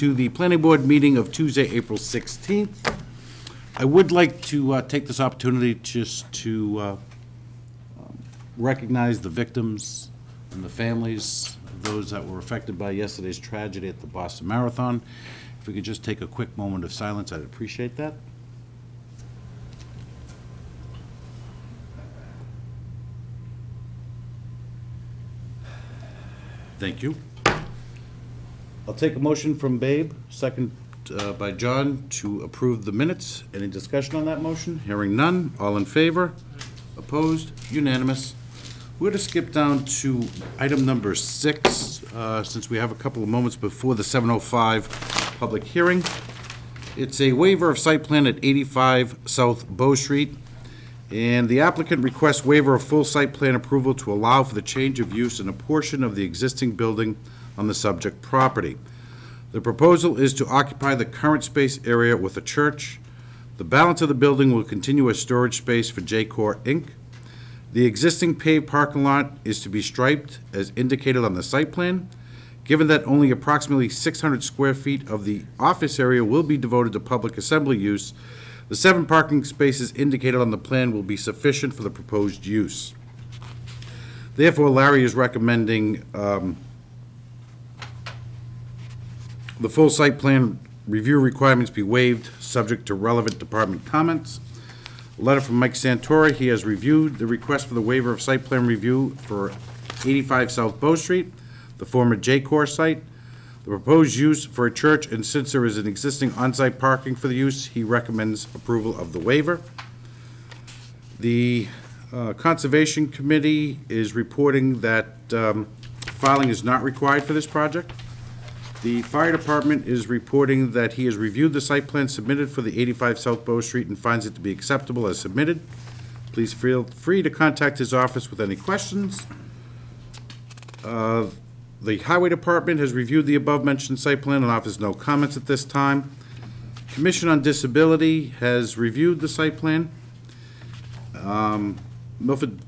To the planning board meeting of Tuesday, April 16th. I would like to take this opportunity just to recognize the victims and the families of those that were affected by yesterday's tragedy at the Boston Marathon. If we could just take a quick moment of silence, I'd appreciate that. Thank you. I'll take a motion from Babe, second by John, to approve the minutes. Any discussion on that motion? Hearing none. All in favor? Opposed? Unanimous. We're going to skip down to item number 6, since we have a couple of moments before the 7:05 public hearing. It's a waiver of site plan at 85 South Bow Street, and the applicant requests waiver of full site plan approval to allow for the change of use in a portion of the existing building on the subject property. The proposal is to occupy the current space area with a church. The balance of the building will continue as storage space for J-Corp Inc. The existing paved parking lot is to be striped as indicated on the site plan. Given that only approximately 600 square feet of the office area will be devoted to public assembly use, the 7 parking spaces indicated on the plan will be sufficient for the proposed use. Therefore, Larry is recommending the full site plan review requirements be waived, subject to relevant department comments. A letter from Mike Santori. He has reviewed the request for the waiver of site plan review for 85 South Bow Street, the former J-Corp site. The proposed use for a church, and since there is an existing on-site parking for the use, he recommends approval of the waiver. The Conservation Committee is reporting that filing is not required for this project. The Fire Department is reporting that he has reviewed the site plan submitted for the 85 South Bow Street and finds it to be acceptable as submitted. Please feel free to contact his office with any questions. The Highway Department has reviewed the above-mentioned site plan and offers no comments at this time. Commission on Disability has reviewed the site plan. Milford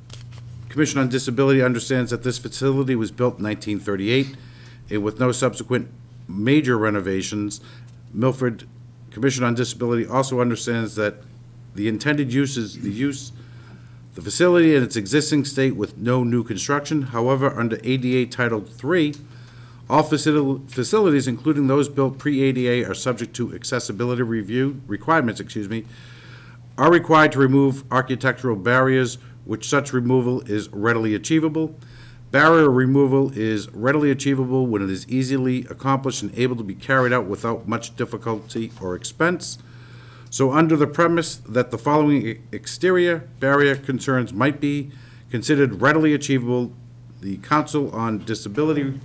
Commission on Disability understands that this facility was built in 1938 and with no subsequent major renovations. Milford Commission on Disability also understands that the intended use is the facility in its existing state with no new construction. However, under ADA Title III, all facilities, including those built pre-ADA, are subject to accessibility review requirements, are required to remove architectural barriers, which such removal is readily achievable. Barrier removal is readily achievable when it is easily accomplished and able to be carried out without much difficulty or expense. So under the premise that the following exterior barrier concerns might be considered readily achievable, the Council on Disability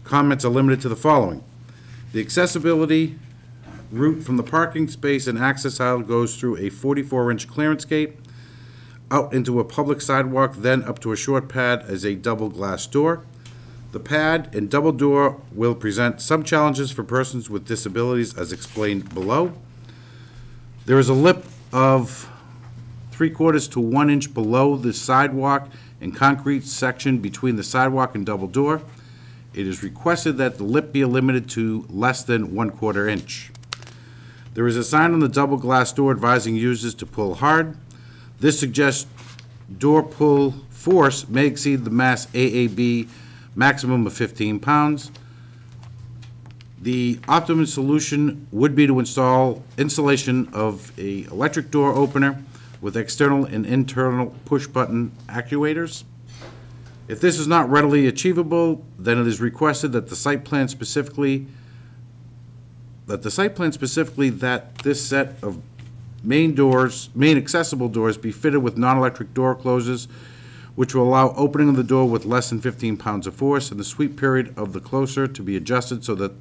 comments are limited to the following. The accessibility route from the parking space and access aisle goes through a 44-inch clearance gate, out into a public sidewalk, then up to a short pad as a double glass door. The pad and double door will present some challenges for persons with disabilities as explained below. There is a lip of 3/4 to 1 inch below the sidewalk and concrete section between the sidewalk and double door. It is requested that the lip be limited to less than 1/4 inch. There is a sign on the double glass door advising users to pull hard. This suggests door pull force may exceed the mass AAB maximum of 15 pounds. The optimum solution would be to install installation of an electric door opener with external and internal push-button actuators. If this is not readily achievable, then it is requested that the site plan specifically that this set of main accessible doors be fitted with non-electric door closers, which will allow opening of the door with less than 15 pounds of force, and the sweep period of the closer to be adjusted so that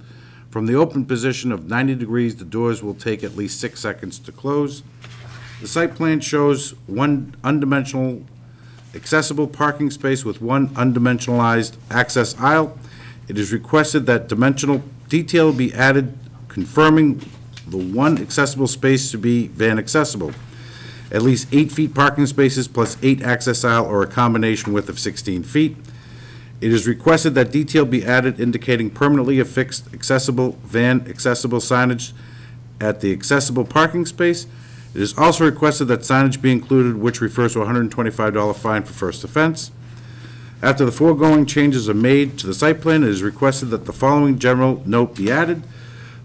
from the open position of 90 degrees, the doors will take at least 6 seconds to close. The site plan shows one undimensional accessible parking space with one undimensionalized access aisle. It is requested that dimensional detail be added confirming the one accessible space to be van accessible. At least 8 feet parking spaces plus 8 access aisle or a combination width of 16 feet. It is requested that detail be added indicating permanently affixed accessible, van accessible signage at the accessible parking space. It is also requested that signage be included which refers to a $125 fine for first offense. After the foregoing changes are made to the site plan, it is requested that the following general note be added.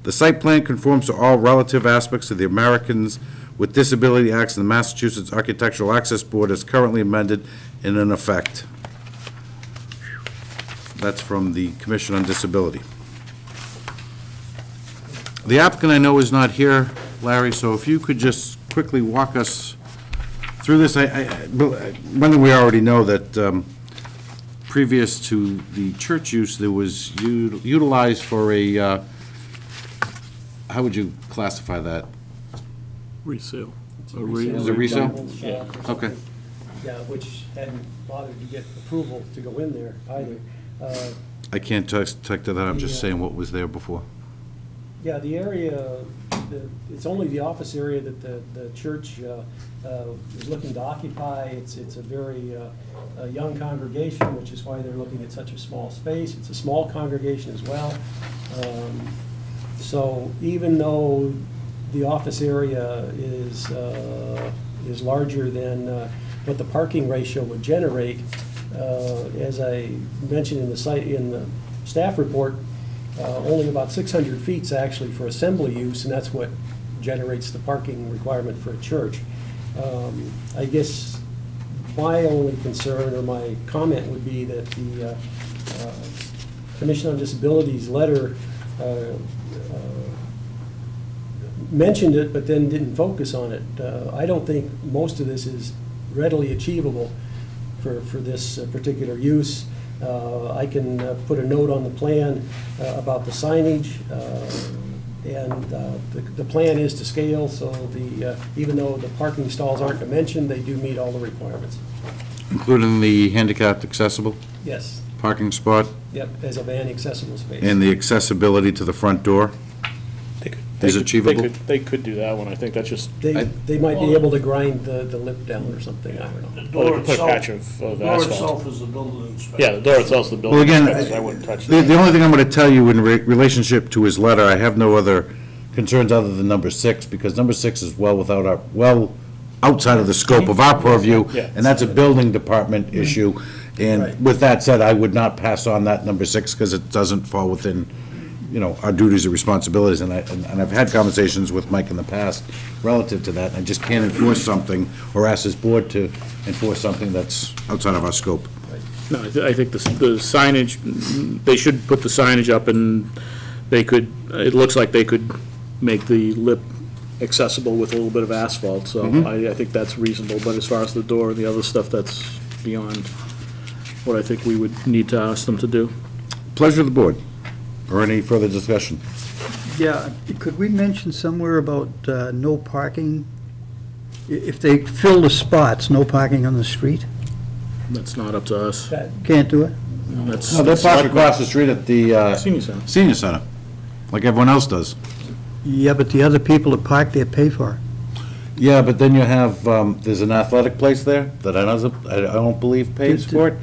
The site plan conforms to all relative aspects of the Americans with Disability Acts and the Massachusetts Architectural Access Board as currently amended and in effect. That's from the Commission on Disability. The applicant I know is not here, Larry, so if you could just quickly walk us through this. One thing we already know that previous to the church use, there was utilized for a, how would you classify that? Resale. Is it resale? Yeah. Okay. Yeah, which hadn't bothered to get approval to go in there either. I can't talk to that, I'm just saying what was there before. Yeah, the area, it's only the office area that the church is looking to occupy. It's a very young congregation, which is why they're looking at such a small space. It's a small congregation as well. So even though the office area is larger than what the parking ratio would generate, as I mentioned in the staff report, only about 600 feet is actually for assembly use, and that's what generates the parking requirement for a church. I guess my only concern or my comment would be that the Commission on Disability's letter mentioned it, but then didn't focus on it. I don't think most of this is readily achievable for this particular use. I can put a note on the plan about the signage, and the plan is to scale, so even though the parking stalls aren't dimensioned, they do meet all the requirements. Including the handicapped accessible Yes. parking spot? Yep, as a van accessible space. And the accessibility to the front door is achievable? They could do that one, I think that's just, They might be able to grind the lip down or something, I don't know. The or door they could put a patch itself, of the door asphalt. itself is the building inspector. Yeah, the door itself is the building. Well, again, inspector, I wouldn't touch The that. only thing I'm going to tell you in relationship to his letter, I have no other concerns other than number 6, because number 6 is well outside of the scope of our purview, Yeah. and that's a building department issue. And Right. with that said, I would not pass on that number 6, because it doesn't fall within, our duties or responsibilities. And I've had conversations with Mike in the past relative to that, and I just can't enforce something or ask this board to enforce something that's outside of our scope. No, I think the signage, they should put the signage up, and they could, it looks like they could make the lip accessible with a little bit of asphalt, so I think that's reasonable. But as far as the door and the other stuff, that's beyond what I think we would need to ask them to do. Pleasure of the board. Or any further discussion? Yeah, could we mention somewhere about no parking? If they fill the spots, no parking on the street? That's not up to us. Can't do it? That's No, they're parked across the street at the Senior center. senior center, like everyone else does. Yeah, but the other people that park there pay for it. Yeah, but then you have, there's an athletic place there that I don't believe pays for it,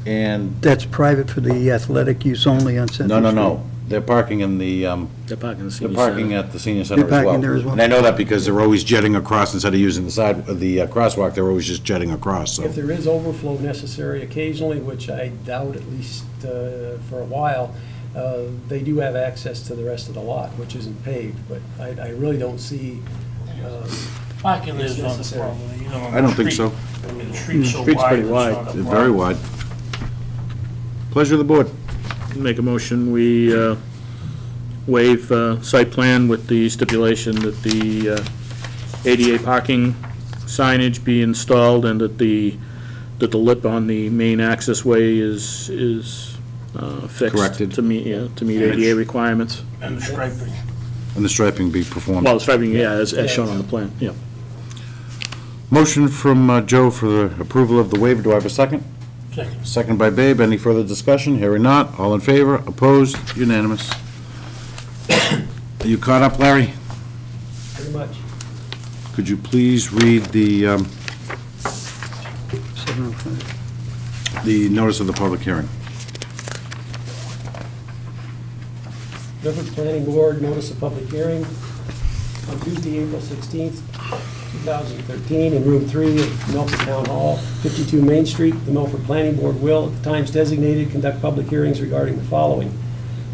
and, That's private for the athletic use only on Central Street. no. They're parking in the, They're parking in the they're senior parking center. at the senior center as They're well. parking there as well. And I know that because they're always jetting across, instead of using the crosswalk, they're always just jetting across, so. If there is overflow necessary occasionally, which I doubt at least for a while, they do have access to the rest of the lot, which isn't paved, but I really don't see, Parking It's is not the necessary. problem, you know. on I don't the think street. so. I mean, the street's so Street's wide. pretty it's wide. not a They're very problem. wide. Pleasure of the board. Make a motion, we waive site plan with the stipulation that the ADA parking signage be installed and that the lip on the main access way is fixed. Corrected. To meet ADA requirements. And the striping. And the striping be performed. Well, striping, yeah, as shown on the plan, yeah. Motion from Joe for the approval of the waiver. Do I have a second? Second. Second by Babe. Any further discussion? Hearing not. All in favor? Opposed? Unanimous. Are you caught up, Larry? pretty much. Could you please read the 705. notice of the public hearing? Milford Planning Board, notice of public hearing on Tuesday, April 16th, 2013, in room 3 of Milford Town Hall, 52 Main Street. The Milford Planning Board will, at the times designated, conduct public hearings regarding the following: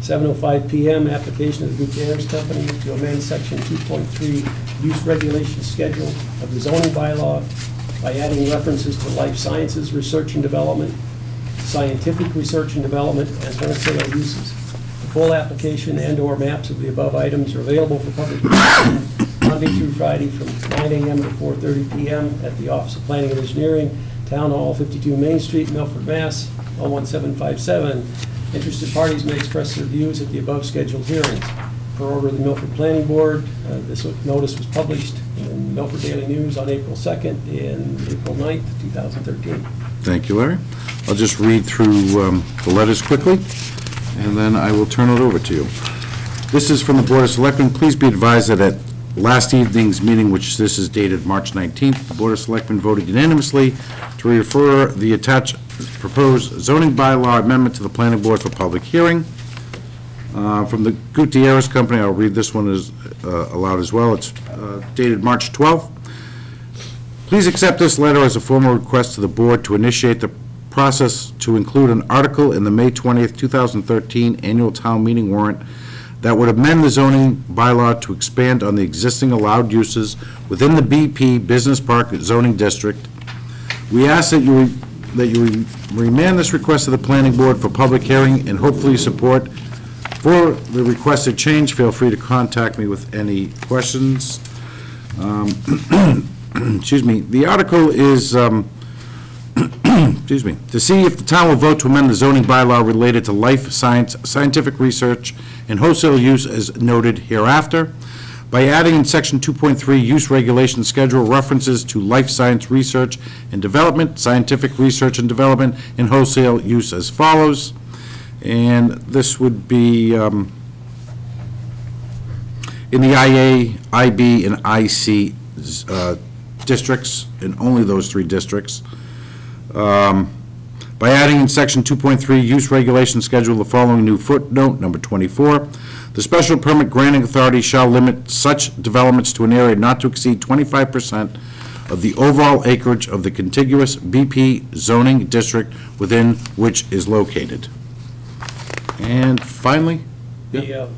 7:05 PM, application of the Gutierrez Company to amend Section 2.3 use regulation schedule of the zoning bylaw by adding references to life sciences research and development, scientific research and development, and wholesale uses. The full application and/or maps of the above items are available for public inspection Monday through Friday from 9 AM to 4:30 PM at the Office of Planning and Engineering, Town Hall, 52 Main Street, Milford, Mass. 01757. Interested parties may express their views at the above scheduled hearings. Per order of the Milford Planning Board, this notice was published in Milford Daily News on April 2nd and April 9th, 2013. Thank you, Larry. I'll just read through the letters quickly, and then I will turn it over to you. This is from the Board of Selectmen. Please be advised that at last evening's meeting, which this is dated March 19th, the Board of Selectmen voted unanimously to refer the attached proposed zoning bylaw amendment to the Planning Board for public hearing. From the Gutierrez Company, I'll read this one aloud as well. It's dated March 12th. Please accept this letter as a formal request to the Board to initiate the process to include an article in the May 20th, 2013 annual town meeting warrant that would amend the zoning bylaw to expand on the existing allowed uses within the BP Business Park zoning district. We ask that you remand this request to the Planning Board for public hearing and hopefully support. For the requested change, feel free to contact me with any questions. Excuse me. The article is, excuse me, to see if the town will vote to amend the zoning bylaw related to life science, scientific research, and wholesale use as noted hereafter, by adding in Section 2.3 use regulation schedule references to life science research and development, scientific research and development, and wholesale use as follows. And this would be in the IA, IB, and IC districts, and only those 3 districts. By adding in Section 2.3 use regulation schedule the following new footnote, number 24. The special permit granting authority shall limit such developments to an area not to exceed 25% of the overall acreage of the contiguous BP zoning district within which is located. And finally, did I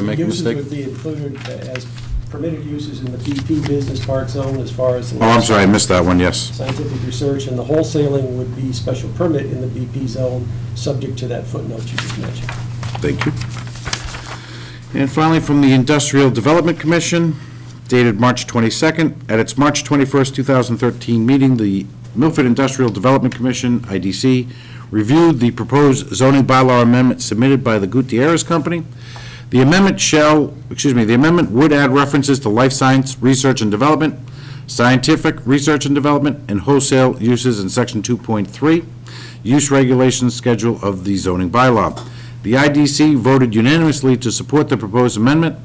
make a mistake? Uses would be included as permitted uses in the BP Business Park zone as far as the... Oh, I'm sorry, I missed that one, yes. Scientific research, and the wholesaling would be special permit in the BP zone, subject to that footnote you just mentioned. Thank you. And finally, from the Industrial Development Commission, dated March 22nd, at its March 21st, 2013 meeting, the Milford Industrial Development Commission, IDC, reviewed the proposed zoning bylaw amendment submitted by the Gutierrez Company. The amendment the amendment would add references to life science research and development, scientific research and development, and wholesale uses in Section 2.3, use regulation schedule of the zoning bylaw. The IDC voted unanimously to support the proposed amendment.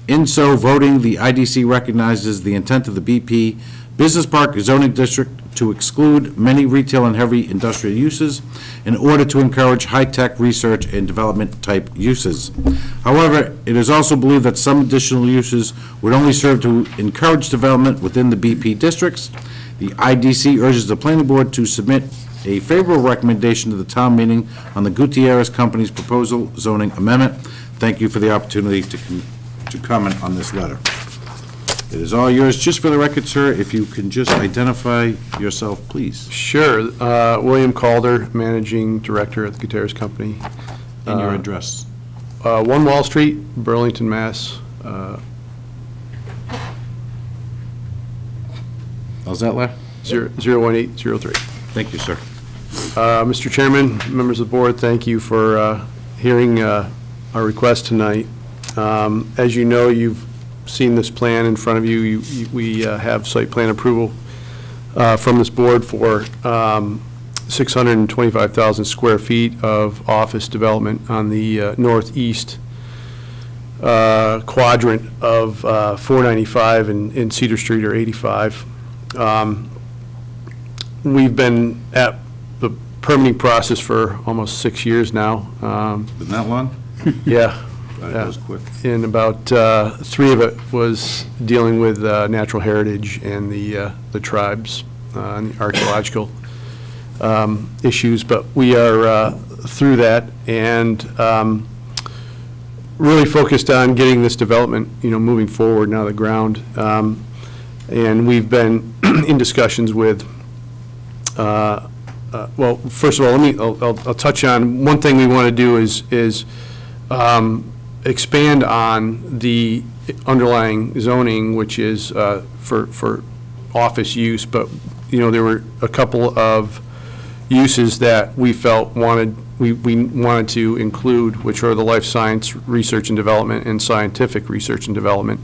In so voting, the IDC recognizes the intent of the BP Business Park zoning district to exclude many retail and heavy industrial uses in order to encourage high-tech research and development type uses. However, it is also believed that some additional uses would only serve to encourage development within the BP districts. The IDC urges the Planning Board to submit a favorable recommendation to the town meeting on the Gutierrez Company's proposal zoning amendment. Thank you for the opportunity to comment on this letter. It is all yours. Just for the record, sir, if you can just identify yourself, please. Sure. William Calder, Managing Director at the Gutierrez Company. And your address. 1 Wall Street, Burlington, Mass. How's that, Larry? 01803. Thank you, sir. Mr. Chairman, members of the board, thank you for hearing our request tonight. As you know, you've seen this plan in front of you. We have site plan approval from this board for 625,000 square feet of office development on the northeast quadrant of 495 in Cedar Street, or 85. We've been at the permitting process for almost 6 years now. Been that long? Yeah. That goes quick. And about 3 of it was dealing with natural heritage and the tribes and the archaeological issues. But we are through that and really focused on getting this development, moving forward now, the ground. And we've been in discussions with, well, first of all, I'll touch on, one thing we want to do is expand on the underlying zoning, which is for office use, but, there were a couple of uses that we felt we wanted to include, which are the life science research and development and scientific research and development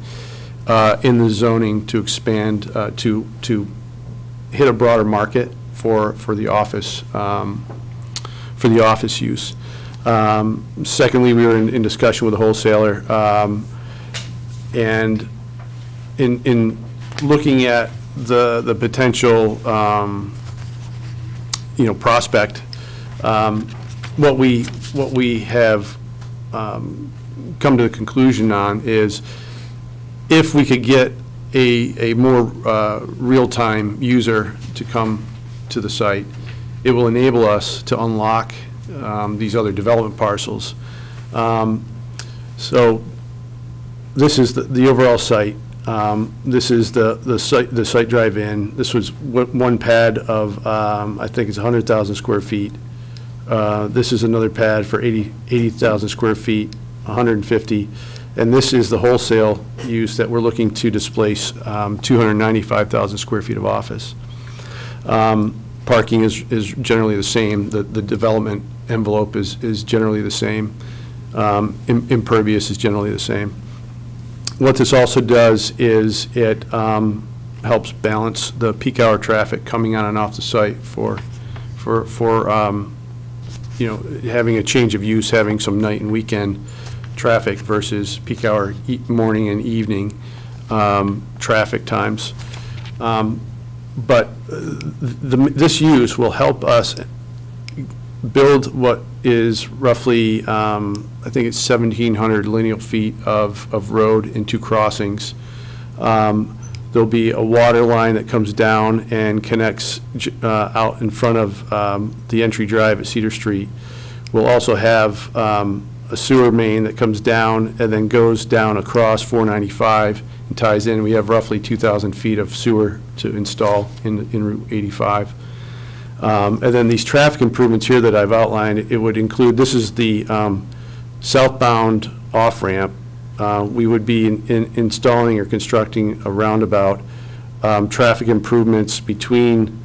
in the zoning to expand, to hit a broader market for the office use. Secondly, we were in discussion with a wholesaler, and in looking at the potential, prospect, what we have come to the conclusion on is if we could get a more real-time user to come to the site, it will enable us to unlock these other development parcels. So this is the overall site. This is the site drive-in. This was one pad of, I think it's 100,000 square feet. This is another pad for 80,000 square feet, 150. And this is the wholesale use that we're looking to displace 295,000 square feet of office. Parking is generally the same. The development envelope is generally the same. Impervious is generally the same. What this also does is it helps balance the peak hour traffic coming on and off the site for having a change of use, having some night and weekend traffic versus peak hour morning and evening traffic times. But this use will help us build what is roughly, I think it's 1,700 lineal feet of road and 2 crossings. There'll be a water line that comes down and connects out in front of the entry drive at Cedar Street. We'll also have a sewer main that comes down and then goes down across 495 and ties in. We have roughly 2,000 feet of sewer to install in Route 85. And then these traffic improvements here that I've outlined, it would include, this is the southbound off-ramp. We would be installing or constructing a roundabout, traffic improvements between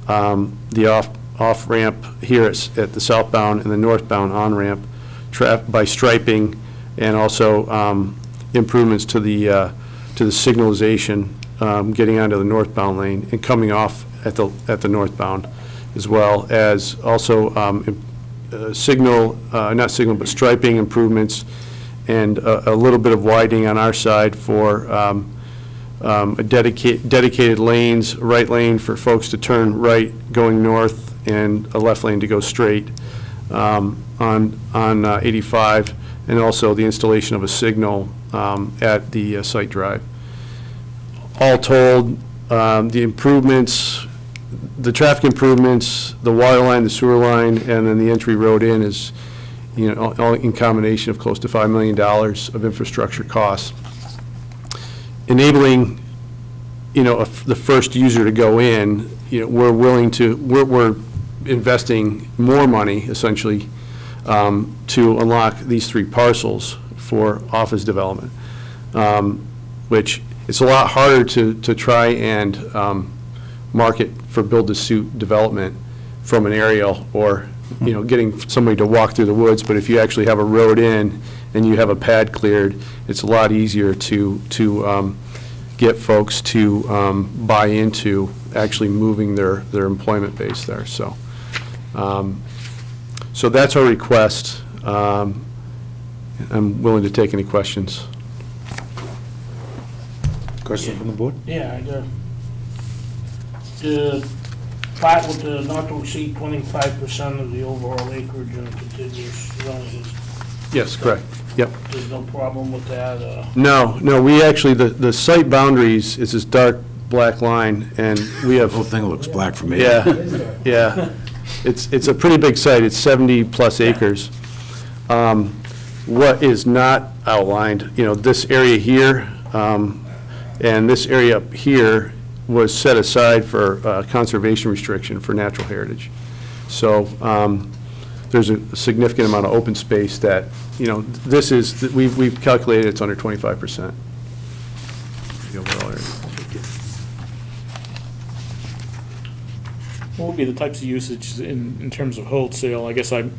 the off-ramp here at the southbound and the northbound on-ramp by striping, and also improvements to the signalization getting onto the northbound lane and coming off at the northbound, as well as also not signal, but striping improvements and a little bit of widening on our side for dedicated lanes, right lane for folks to turn right going north and a left lane to go straight on 85, and also the installation of a signal at the site drive. All told, the improvements, the traffic improvements, the water line, the sewer line, and then the entry road in is, all in combination of close to $5 million of infrastructure costs, enabling, the first user to go in. We're investing more money essentially to unlock these 3 parcels for office development, which it's a lot harder to try and market for build-to-suit development from an aerial or getting somebody to walk through the woods. But if you actually have a road in and you have a pad cleared, it's a lot easier to get folks to buy into actually moving their employment base there. So so that's our request. I'm willing to take any questions. Question from the board? Yeah, the plat with the not to exceed 25% of the overall acreage in the contiguous zones is, Yes, correct. Yep. There's no problem with that, No, we actually, the site boundaries is this dark black line, and we The have, whole thing looks black for me. yeah, yeah. It's a pretty big site, it's 70-plus acres. What is not outlined, this area here, and this area up here was set aside for conservation restriction for natural heritage. So there's a significant amount of open space that, this is, we've calculated it's under 25%. What would be the types of usage in terms of wholesale? I guess I'm,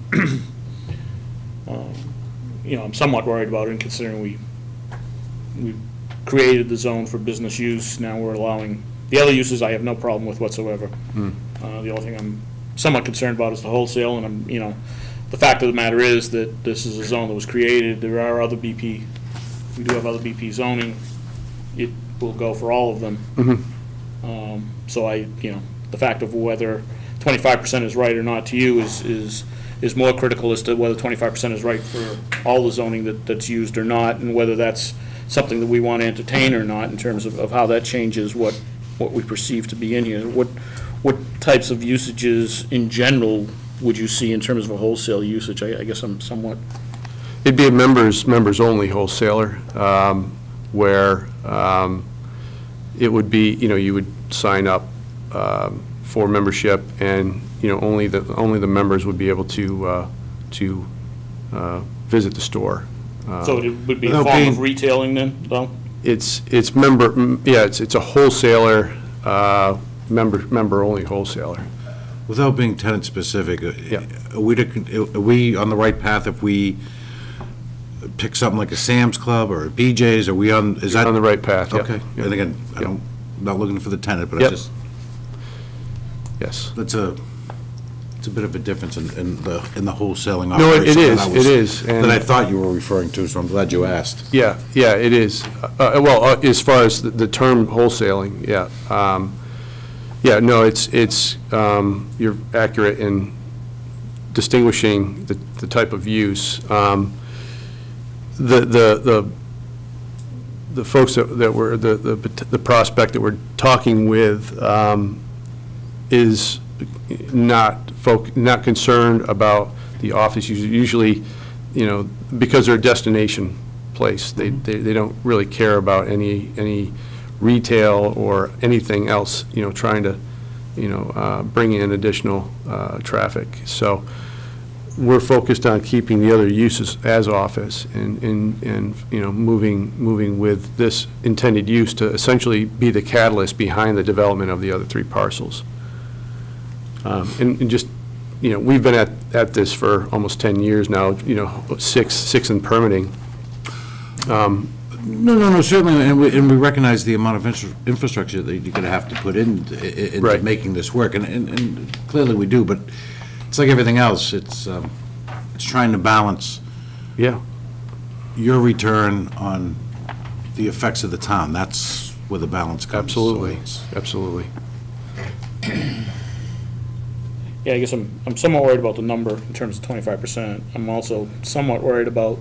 I'm somewhat worried about it, considering we created the zone for business use. Now we're allowing, the other uses I have no problem with whatsoever. The only thing I'm somewhat concerned about is the wholesale, and the fact of the matter is that this is a zone that was created. There are other BP, we do have other BP zoning. It will go for all of them. So the fact of whether 25% is right or not to you is more critical as to whether 25% is right for all the zoning that's used or not, and whether that's something that we want to entertain or not in terms of how that changes what we perceive to be in here. What types of usages in general would you see in terms of a wholesale usage? I guess I'm somewhat... It'd be a members-only wholesaler, where it would be, you would sign up for membership, and only the members would be able to visit the store. So it would be a form of retailing then, though? It's a wholesaler, member-only wholesaler. Without being tenant-specific, are we on the right path if we pick something like a Sam's Club or a BJ's? Are we on, is that? On the right path, yeah. Okay. And again, I'm not looking for the tenant, but I Yep. just, Yes. it's a bit of a difference in the wholesaling No, operation. it is. That I thought you were referring to, so I'm glad you asked. Yeah, it is. Well, as far as the term wholesaling, yeah. No, it's you're accurate in distinguishing the type of use. The folks that were, the prospect that we're talking with is not concerned about the office use. Usually, because they're a destination place, they don't really care about any retail or anything else, trying to, bring in additional traffic. So we're focused on keeping the other uses as office and moving with this intended use to essentially be the catalyst behind the development of the other three parcels. And just, we've been at this for almost 10 years now, six in permitting. No, certainly, and we recognize the amount of infrastructure that you're going to have to put into Right. making this work, and clearly we do, but it's like everything else, it's trying to balance Yeah. your return on the effects of the town. That's where the balance comes. Absolutely, So it's- absolutely. Yeah, I guess I'm somewhat worried about the number in terms of 25%. I'm also somewhat worried about,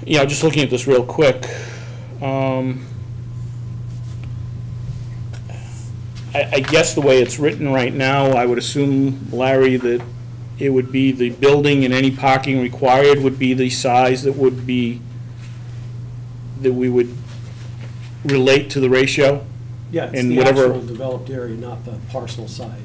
just looking at this real quick, I guess the way it's written right now, I would assume, Larry, that it would be the building and any parking required would be the size that we would relate to the ratio? Yeah, it's And the whatever- actual developed area, not the parcel size.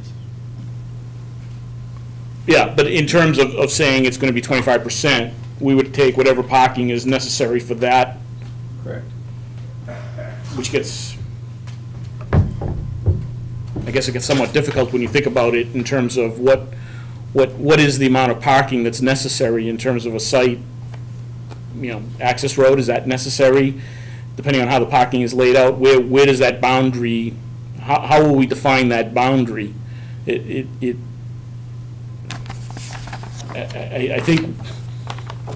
Yeah, but in terms of saying it's going to be 25%, we would take whatever parking is necessary for that, Correct. which gets, I guess it gets somewhat difficult when you think about it in terms of what is the amount of parking that's necessary in terms of a site, access road, is that necessary? Depending on how the parking is laid out, where does that boundary, how will we define that boundary? I think,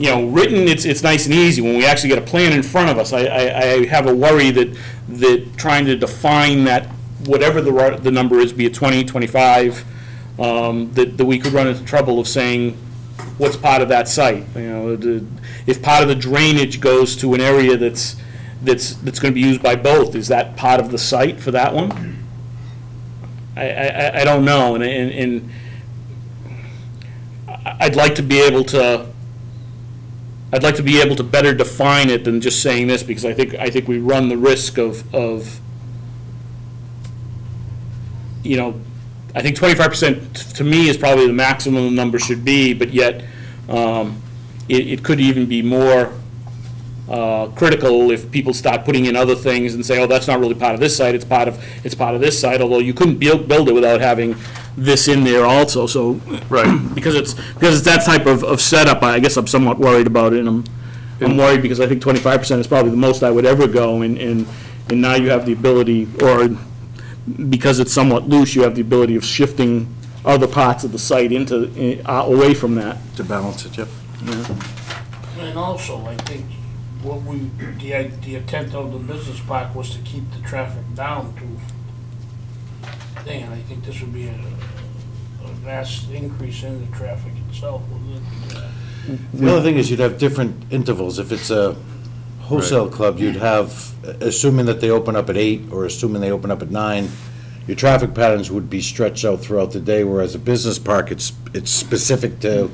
written, it's nice and easy. When we actually get a plan in front of us, I have a worry that trying to define that, whatever the number is, be it 20, 25, that we could run into trouble of saying, what's part of that site. You know, if part of the drainage goes to an area that's going to be used by both, is that part of the site for that one? I don't know, and I'd like to be able to better define it than just saying this, because I think we run the risk of you know, I think 25% to me is probably the maximum the number should be, but yet it could even be more critical if people start putting in other things and say, oh, that's not really part of this site, it's part of this site, although you couldn't build it without having this in there also. So Right. because it's that type of setup, I guess I'm somewhat worried about it, and I'm worried because I think 25% is probably the most I would ever go, and now you have the ability, or because it's somewhat loose, you have the ability of shifting other parts of the site away from that. To balance it, yep. And also, I think the intent of the business park was to keep the traffic down to, and I think this would be a vast increase in the traffic itself. The other thing is you'd have different intervals. If it's a wholesale club, you'd have, assuming that they open up at 8 or assuming they open up at 9, your traffic patterns would be stretched out throughout the day, whereas a business park, it's specific to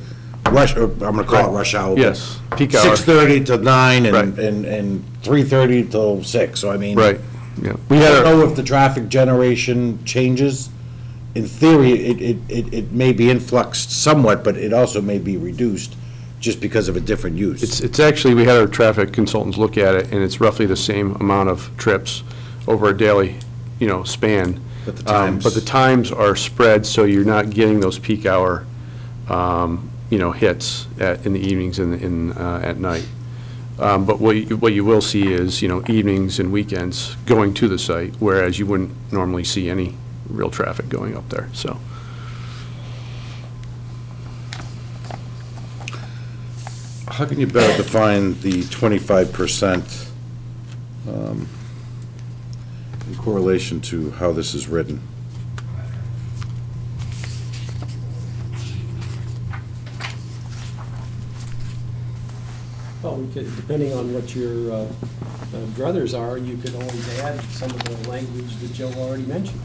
rush, or I'm gonna call it rush hour. but Yes, peak hour. 6:30 to 9 Right. and 3:30 till 6, so I mean. Right, yeah. We I had don't a, know if the traffic generation changes. In theory, it may be influxed somewhat, but it also may be reduced just because of a different use. it's actually, we had our traffic consultants look at it, and it's roughly the same amount of trips over a daily, span. But the times. But the times are spread, so you're not getting those peak hour, hits in the evenings and at night. But what you will see is, evenings and weekends going to the site, whereas you wouldn't normally see any real traffic going up there, so. How can you better define the 25% in correlation to how this is written? Well, we could, depending on what your druthers are, you could always add some of the language that Joe already mentioned.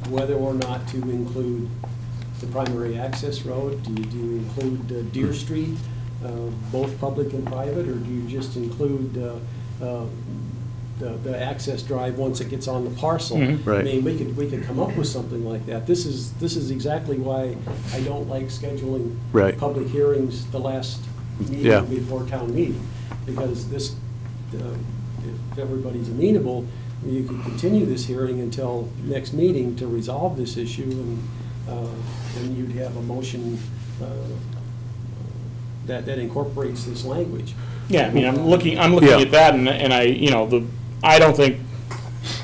Whether or not to include the primary access road, do you include Deer Street, both public and private, or do you just include the access drive once it gets on the parcel? Right. I mean, we could come up with something like that. This is exactly why I don't like scheduling Right. public hearings the last Yeah. meeting before town meeting, because this, if everybody's amenable, you could continue this hearing until next meeting to resolve this issue, and you'd have a motion that incorporates this language. Yeah, I mean, I'm looking Yeah. at that, and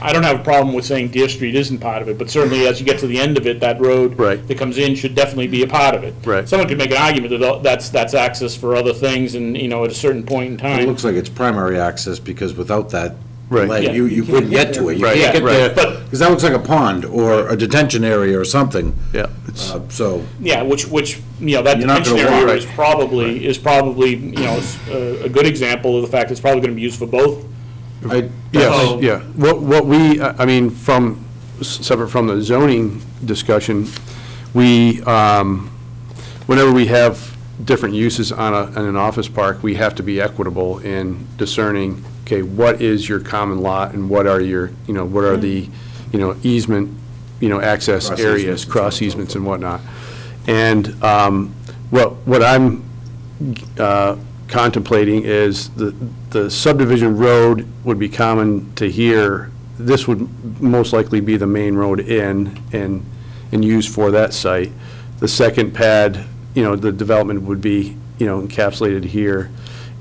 I don't have a problem with saying Deer Street isn't part of it, but certainly as you get to the end of it, that road Right. that comes in should definitely be a part of it. Right. Someone could make an argument that that's access for other things, and, at a certain point in It time. looks like it's primary access, because without that Right. leg, Yeah. you couldn't get to it. You Right, can't get right. there, But- because that looks like a pond or a detention area or something. Yeah, it's, So, Yeah, which that You're not detention gonna area walk. is probably a good example of the fact it's probably going to be used for both. yes, yeah. What we, I mean, separate from the zoning discussion, we, whenever we have different uses on an office park, we have to be equitable in discerning, okay, what is your common lot and what are your, what are the, easement, access Cross areas, easements and cross so easements and whatnot. And what I'm contemplating is the subdivision road would be common to here. This would most likely be the main road in and used for that site. The second pad, the development would be, encapsulated here.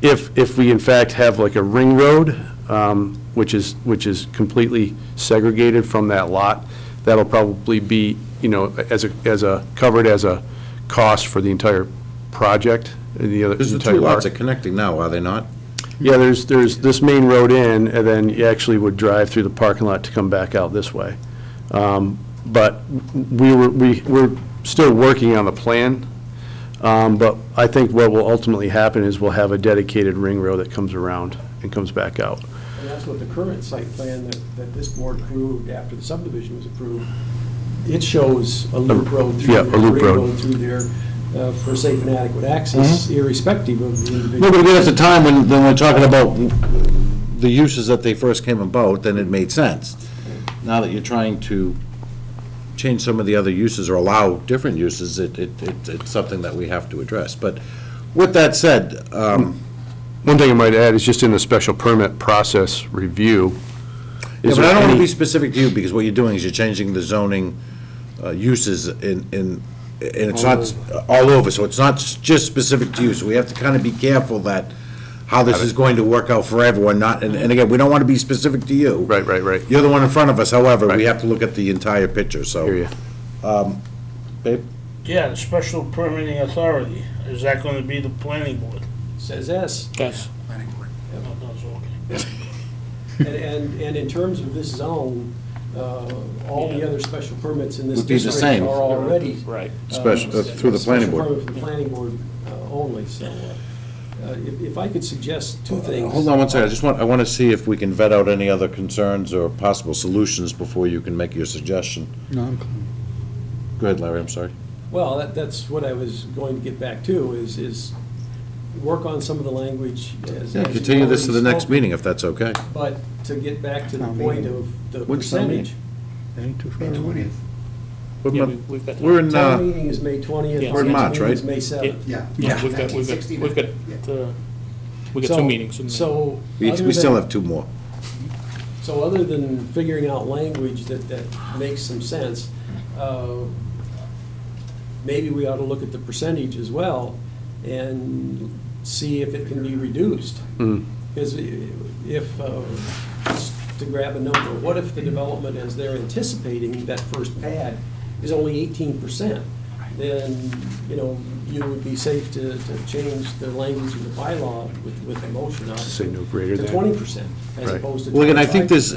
If we in fact have like a ring road, which is completely segregated from that lot, that'll probably be, covered as a cost for the entire project. there's the two lots are connecting now, are they not? Yeah, there's this main road in, and then you actually would drive through the parking lot to come back out this way. But we're still working on the plan. But I think what will ultimately happen is we'll have a dedicated ring road that comes around and comes back out. And that's what the current site plan that this board approved after the subdivision was approved, it shows a loop road through Yeah, there, a loop ring road. through there for safe and adequate access, irrespective of the individual. No, but again, at the time, when we're talking about the uses that they first came about, then it made sense. Now that you're trying to change some of the other uses or allow different uses, it's something that we have to address. But with that said, One thing I might add is just in the special permit process review. yeah, is but I there don't want to any- be specific to you, because what you're doing is you're changing the zoning uses and it's not all over, so it's not just specific to you. So we have to kind of be careful that how this is going to work out for everyone, not, and again, we don't want to be specific to you. Right. You're the one in front of us, however, we Right. have to look at the entire picture, so. Hear you. Babe? Yeah, the special permitting authority, is that gonna be the planning board? Says S. Yes. Oh, that's okay. And in terms of this zone, all the other special permits in this Would be the district same. are already. Right. Special, through the planning board. Special permit for the planning board only, so if I could suggest two things. Hold on one second, I want to see if we can vet out any other concerns or possible solutions before you can make your suggestion. No, I'm cool. Go ahead, Larry, I'm sorry. Well, that's what I was going to get back to, is work on some of the language as. Yeah, as you've continue this to the already next spoken. meeting, if that's okay. But to get back to the Town point meeting. of the When's town percentage. Ain't too far away. Yeah, we've got. We're in, Town meeting is May 20th. Yeah. We're in March, right? Next meeting is May 7th. Yeah, we've got, we got So- two meetings. in- So. we other still than- have two more. So other than figuring out language that makes some sense, maybe we ought to look at the percentage as well and see if it can be reduced. Because if, just to grab a number, what if the development, as they're anticipating, that first pad is only 18%? Then, you would be safe to change the language in the bylaw with the motion on it. Say no greater To than. 20%, as Right. opposed to 25%. Well, again, I think there's,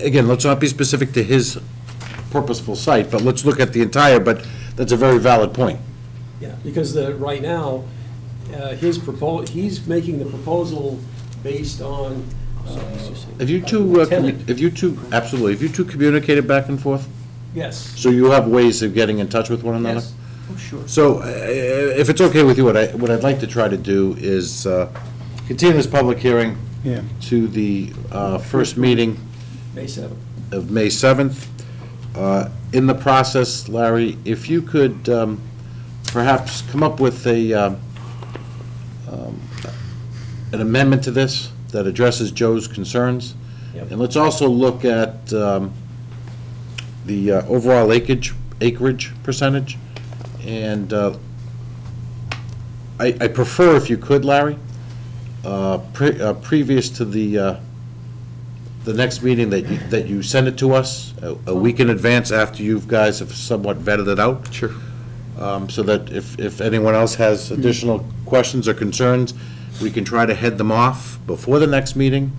again, let's not be specific to his purposeful site, but let's look at the entire, but that's a very valid point. Yeah, because right now, he's making the proposal based on. Have you two, absolutely, have you two communicated back and forth? Yes. So you have ways of getting in touch with one another? Yes. Oh, sure. So, if it's okay with you, what I'd like to try to do is continue this public hearing Yeah. to the first meeting May 7th. of May 7th. In the process, Larry, if you could perhaps come up with an amendment to this that addresses Joe's concerns. Yep. And let's also look at the overall acreage percentage. And I prefer, if you could, Larry, previous to the next meeting, that you send it to us a week in advance after you guys have somewhat vetted it out. Sure. So that if anyone else has additional questions or concerns, we can try to head them off before the next meeting.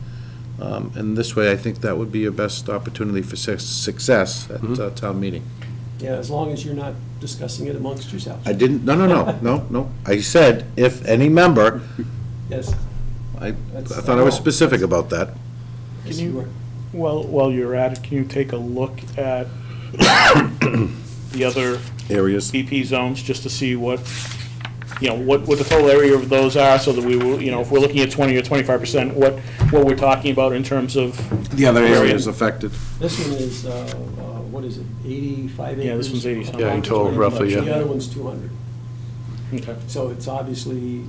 And this way, I think that would be your best opportunity for success at town meeting. Yeah, as long as you're not discussing it amongst yourselves. I didn't, no. I said, if any member, Yes. I thought I was specific about that. Yes, you were. Well, while you're at it, can you take a look at the other Areas. BP zones, just to see what the total area of those are, so that we will, if we're looking at 20 or 25%, what we're talking about in terms of. The other areas affected. This one is, what is it, 85 acres? Yeah, this one's 80 something. Yeah, in total, roughly, yeah. The other one's 200. Okay. So it's obviously,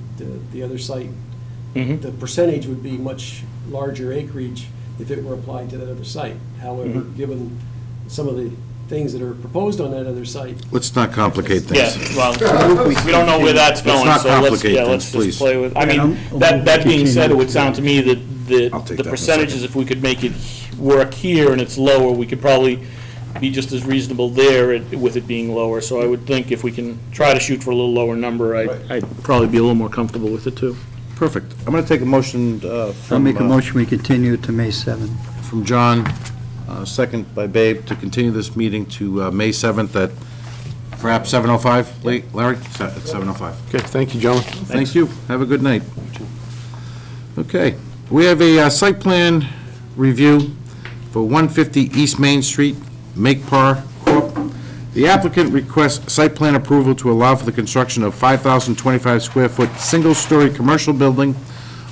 the other site, Mhm. the percentage would be much larger acreage if it were applied to that other site. However, given some of the things that are proposed on that other site, Let's not complicate Yeah, things. well, we don't know where that's Let's going, not so let's complicate let's things, please. just play with, I Yeah, mean, I'm- that being said, it would continue. sound to me that I'll take the that in a percentages, second. if we could make it work here and it's lower, we could probably be just as reasonable there with it being lower. So I would think if we can try to shoot for a little lower number, I'd probably be a little more comfortable with it too. Perfect. I'm going to take a motion I'll from, make a motion, we continue to May 7th. from John, second by Babe, to continue this meeting to May 7th at Perhaps 7:05, Larry? At 7:05. Okay, thank you, gentlemen. Thank you. Have a good night. Okay, we have a site plan review for 150 East Main Street, Makepar Corp. The applicant requests site plan approval to allow for the construction of 5,025 square foot single-story commercial building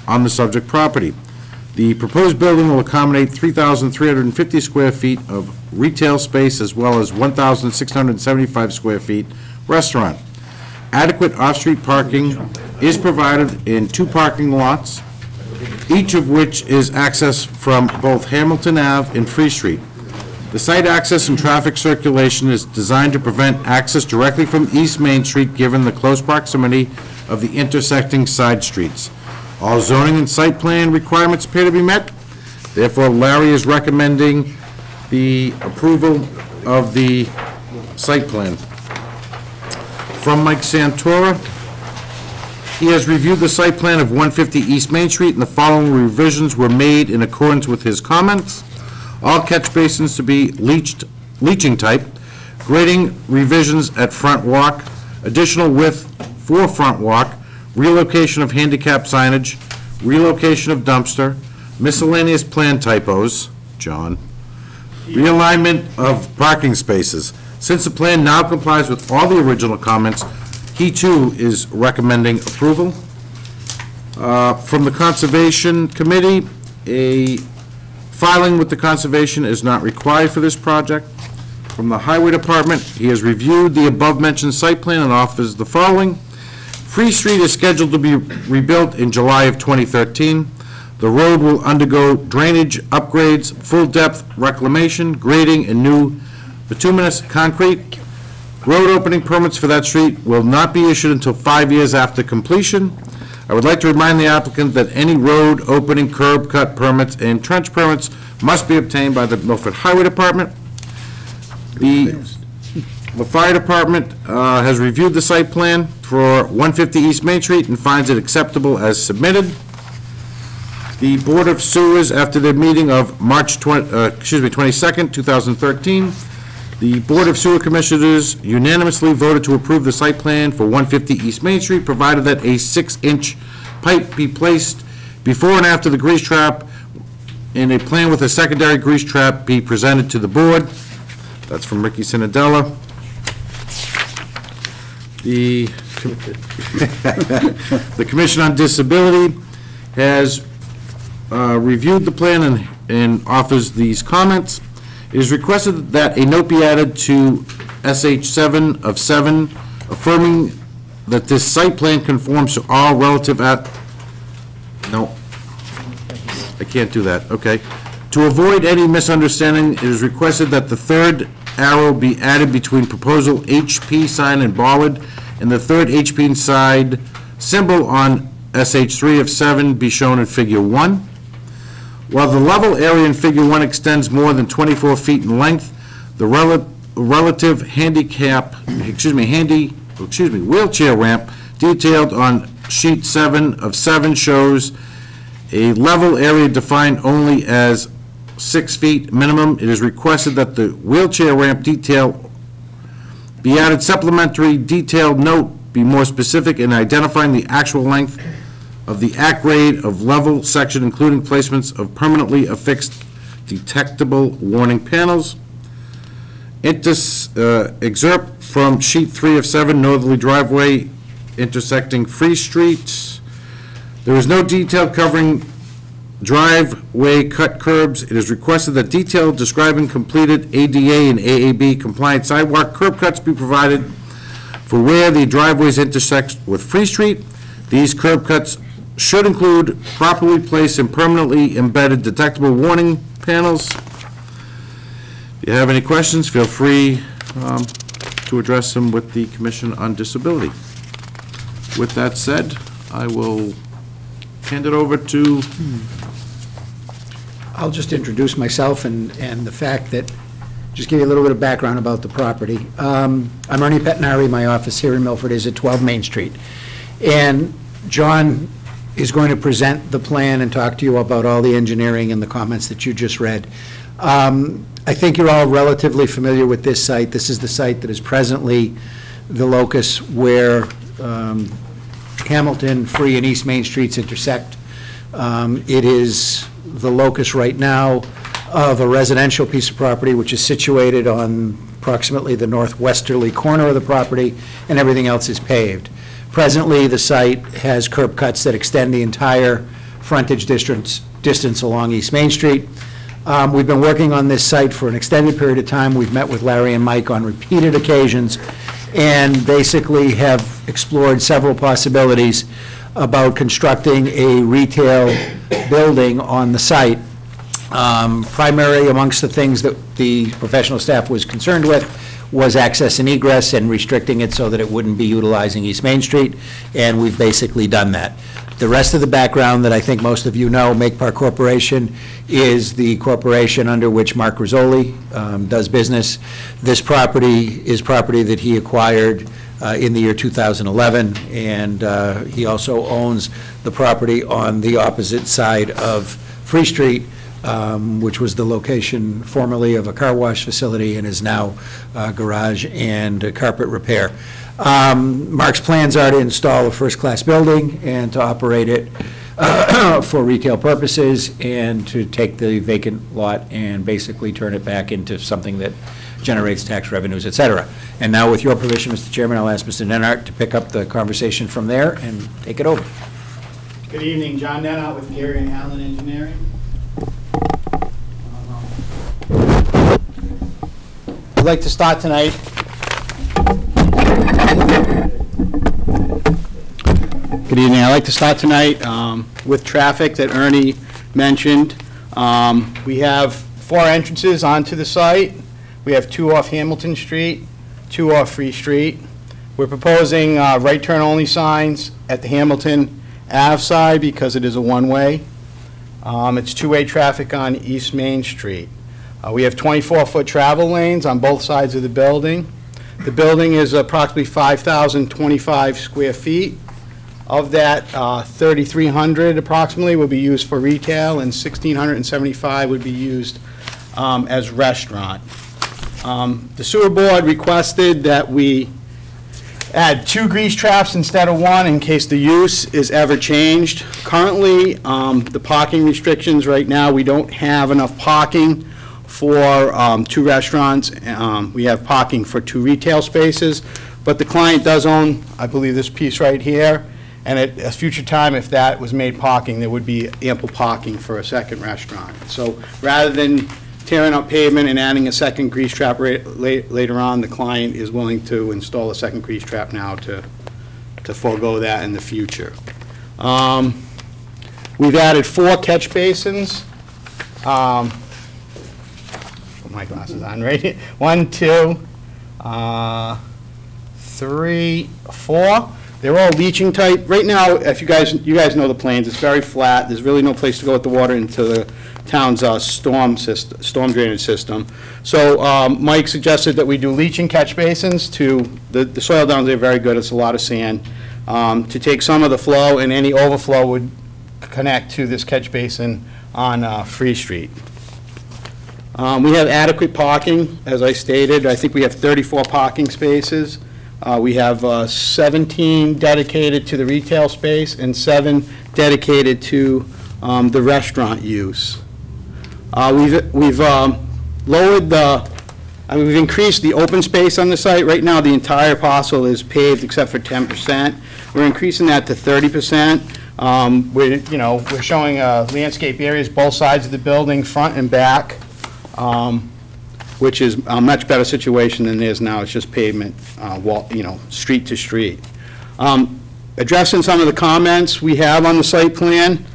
on the subject property. The proposed building will accommodate 3,350 square feet of retail space as well as 1,675 square feet restaurant. Adequate off-street parking is provided in 2 parking lots, each of which is accessed from both Hamilton Ave and Free Street. The site access and traffic circulation is designed to prevent access directly from East Main Street given the close proximity of the intersecting side streets. All zoning and site plan requirements appear to be met. Therefore, Larry is recommending the approval of the site plan. From Mike Santora, he has reviewed the site plan of 150 East Main Street, and the following revisions were made in accordance with his comments. All catch basins to be leaching type, grading revisions at front walk, additional width for front walk, relocation of handicap signage, relocation of dumpster, miscellaneous plan typos, John, realignment of parking spaces. Since the plan now complies with all the original comments, he too is recommending approval. From the Conservation Committee, a filing with the Conservation is not required for this project. From the Highway Department, he has reviewed the above-mentioned site plan and offers the following. Free Street is scheduled to be rebuilt in July of 2013. The road will undergo drainage upgrades, full-depth reclamation, grading, and new bituminous concrete. Road opening permits for that street will not be issued until 5 years after completion. I would like to remind the applicant that any road opening, curb cut permits, and trench permits must be obtained by the Milford Highway Department. The Fire Department has reviewed the site plan for 150 East Main Street and finds it acceptable as submitted. The Board of Sewers, after their meeting of March 22nd, 2013, the Board of Sewer Commissioners unanimously voted to approve the site plan for 150 East Main Street, provided that a 6-inch pipe be placed before and after the grease trap, and a plan with a secondary grease trap be presented to the board. That's from Ricky Sinadella. The Commission on Disability has reviewed the plan and offers these comments. It is requested that a note be added to SH 7 of 7 affirming that this site plan conforms to all relative no, I can't do that, okay. To avoid any misunderstanding, it is requested that the third arrow be added between proposal HP sign and bollard, and the third HP side symbol on SH 3 of 7 be shown in Figure 1. While the level area in Figure 1 extends more than 24 feet in length, the relative wheelchair ramp detailed on Sheet 7 of 7 shows a level area defined only as 6 feet minimum. It is requested that the wheelchair ramp detail be added. Supplementary detailed note be more specific in identifying the actual length of the at-grade of level section, including placements of permanently affixed detectable warning panels. Excerpt from Sheet 3 of 7, northerly driveway intersecting Free Street. There is no detail covering driveway cut curbs. It is requested that detail describing completed ADA and AAB compliant sidewalk curb cuts be provided for where the driveways intersect with Free Street. These curb cuts should include properly placed and permanently embedded detectable warning panels. If you have any questions, feel free to address them with the Commission on Disability. With that said, I will hand it over to... I'll just introduce myself and the fact that, just give you a little bit of background about the property. I'm Ernie Pettinari. My office here in Milford is at 12 Main Street. And John is going to present the plan and talk to you about all the engineering and the comments that you just read. I think you're all relatively familiar with this site. This is the site that is presently the locus where Hamilton, Free, and East Main Streets intersect. It is the locus right now of a residential piece of property which is situated on approximately the northwesterly corner of the property, and everything else is paved. Presently, the site has curb cuts that extend the entire frontage distance along East Main Street. We've been working on this site for an extended period of time. We've met with Larry and Mike on repeated occasions and basically have explored several possibilities about constructing a retail building on the site. Primary amongst the things that the professional staff was concerned with was access and egress and restricting it so that it wouldn't be utilizing East Main Street, and we've basically done that. The rest of the background that I think most of you know, Make Park Corporation, is the corporation under which Mark Rizzoli does business. This property is property that he acquired in the year 2011, and he also owns the property on the opposite side of Free Street, which was the location formerly of a car wash facility and is now garage and carpet repair. Mark's plans are to install a first-class building and to operate it for retail purposes and to take the vacant lot and basically turn it back into something that generates tax revenues, et cetera. And now, with your permission, Mr. Chairman, I'll ask Mr. Nenart to pick up the conversation from there and take it over. Good evening, John Nenart with Gary and Allen Engineering. I'd like to start tonight Good evening. I'd like to start tonight with traffic that Ernie mentioned. We have 4 entrances onto the site. We have 2 off Hamilton Street, 2 off Free Street. We're proposing right turn only signs at the Hamilton Ave side because it is a one-way. It's 2-way traffic on East Main Street. We have 24-foot travel lanes on both sides of the building. The building is approximately 5,025 square feet. Of that, 3,300 approximately will be used for retail, and 1,675 would be used as restaurant. The sewer board requested that we add 2 grease traps instead of 1 in case the use is ever changed. Currently, the parking restrictions right now, we don't have enough parking for 2 restaurants. We have parking for 2 retail spaces, but the client does own, I believe, this piece right here, and at a future time, if that was made parking, there would be ample parking for a second restaurant. So rather than tearing up pavement and adding a second grease trap later on, the client is willing to install a second grease trap now to forego that in the future. We've added 4 catch basins. Put my glasses on, right? 1, 2, 3, 4. They're all leaching type. Right now, if you guys know the plans, it's very flat. There's really no place to go with the water into the town's storm drainage system. So Mike suggested that we do leaching catch basins to, the soil down there very good, it's a lot of sand, to take some of the flow, and any overflow would connect to this catch basin on Free Street. We have adequate parking, as I stated. I think we have 34 parking spaces. We have 17 dedicated to the retail space and 7 dedicated to the restaurant use. We've lowered we've increased the open space on the site. Right now, the entire parcel is paved except for 10%. We're increasing that to 30%. We're showing landscape areas both sides of the building, front and back, which is a much better situation than it is now. It's just pavement, street to street. Addressing some of the comments we have on the site plan,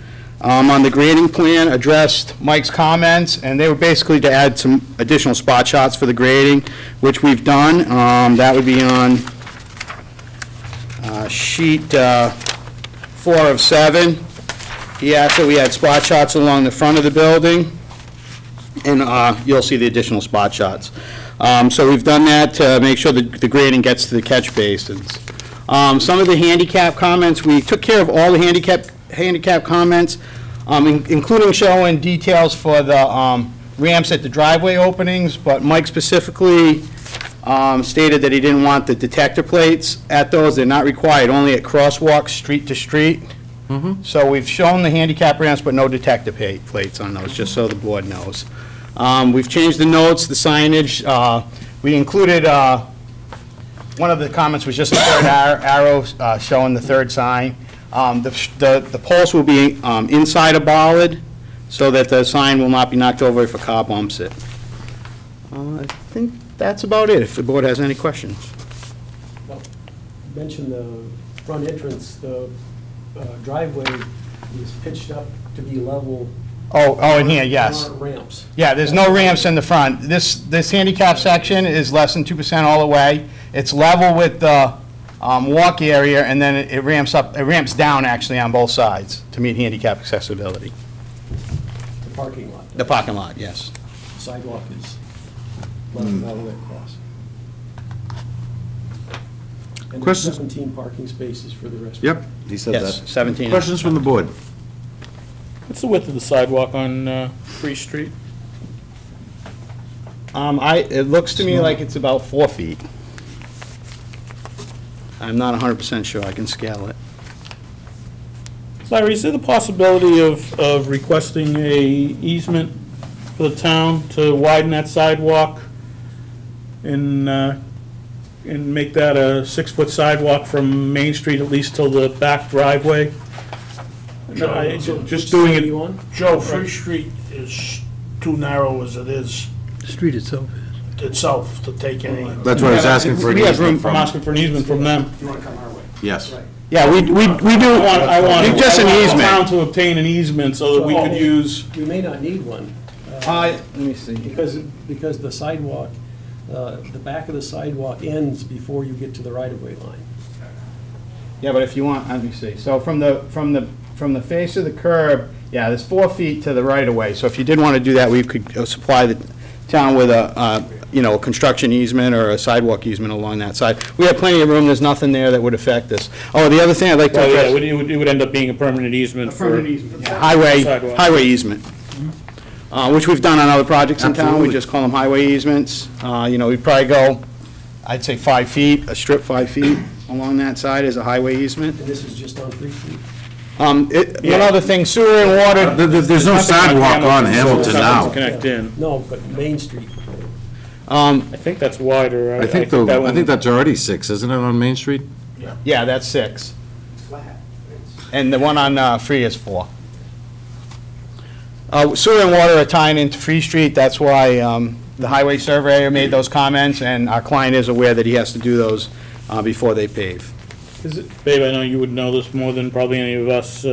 on the grading plan, addressed Mike's comments, and they were basically to add some additional spot shots for the grading, which we've done. That would be on sheet 4 of 7. He asked that we had spot shots along the front of the building, and you'll see the additional spot shots. So we've done that to make sure that the grading gets to the catch basins. Some of the handicap comments, we took care of all the handicap handicap comments, including showing details for the ramps at the driveway openings, but Mike specifically stated that he didn't want the detector plates at those. They're not required, only at crosswalks, street to street. So we've shown the handicap ramps, but no detector plates on those, just so the board knows. We've changed the notes, the signage. We included, one of the comments was just a third arrow showing the third sign. The posts will be inside a bollard so that the sign will not be knocked over if a car bumps it. I think that's about it, if the board has any questions. Well, you mentioned the front entrance, the driveway is pitched up to be level. Oh, in here, yes. There aren't ramps. Yeah, there's no ramps in the front. This handicap section is less than 2% all the way. It's level with the walk area, and then it ramps up, it ramps down actually on both sides to meet handicap accessibility. The parking lot. The parking lot, yes. Sidewalk is level all the way across. And there's Questions? 17 parking spaces for the restaurant. Yep, he said Yes, that. 17. Questions from the board? What's the width of the sidewalk on Free Street? It looks to me like it's about 4 feet. I'm not 100% sure, I can scale it. Larry, is there the possibility of requesting a easement for the town to widen that sidewalk and make that a 6-foot sidewalk from Main Street at least till the back driveway? Just doing it. You on? Joe, Free Street is too narrow as it is The street itself is. itself to take any. That's what I was asking for an We have room, easement I'm from. asking for an easement from them. You want to come our way? Yes. Yeah, we do. I want Just an the easement. town to obtain an easement so that we could use. You may not need one. Let me see. Because the sidewalk, the back of the sidewalk ends before you get to the right-of-way line. Yeah, but if you want, let me see. So from the face of the curb, yeah, there's 4 feet to the right of way. So if you did want to do that, we could supply the town with a construction easement or a sidewalk easement along that side. We have plenty of room. There's nothing there that would affect this. Oh, the other thing I'd like to Well, yeah, address. it would end up being a permanent easement for. Sidewalk. Highway easement, which we've done on other projects in town. We Absolutely. just call them highway easements. We'd probably go, I'd say 5 feet, a strip 5 feet along that side is a highway easement. And this is just on Free Street. One other thing, sewer and water. There's no sidewalk on Hamilton Nothing now. to connect in. No, but Main Street. I think that's wider. I think that's already 6, isn't it, on Main Street? Yeah, that's 6. And the one on Free is 4. Sewer and water are tying into Free Street, that's why the highway surveyor made those comments, and our client is aware that he has to do those before they pave. Babe, I know you would know this more than probably any of us.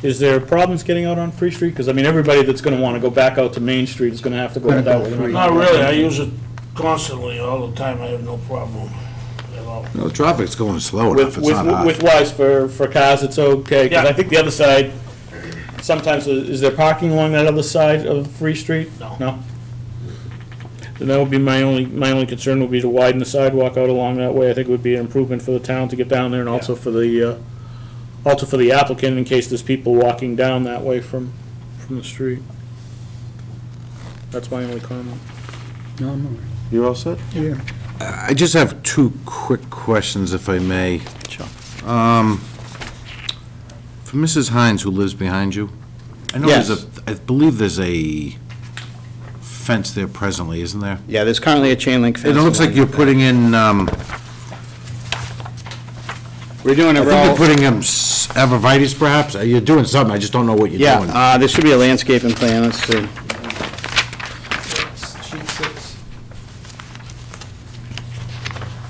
Is there problems getting out on Free Street? Because, I mean, everybody that's going to want to go back out to Main Street is going to have to go that way. Not really, I use it constantly, all the time, I have no problem at all. No, the traffic's going slow enough, it's not hot. Width-wise, for cars, it's okay. Because Yeah. I think the other side, sometimes, is there parking along that other side of Free Street? No. No? Then that would be my only concern would be to widen the sidewalk out along that way. I think it would be an improvement for the town to get down there and also for the applicant in case there's people walking down that way from the street. That's my only comment. No, no. You all set? Yeah. I just have 2 quick questions, if I may. Sure. For Mrs. Hines, who lives behind you, I know Yes. I believe there's a fence there presently, isn't there? Yeah, there's currently a chain link fence. And it looks like along you're with putting in, that. We're doing I a think you're row. putting in arborvitae's perhaps? You're doing something, I just don't know what you're doing. Yeah, there should be a landscaping plan, let's see. Sheet 6.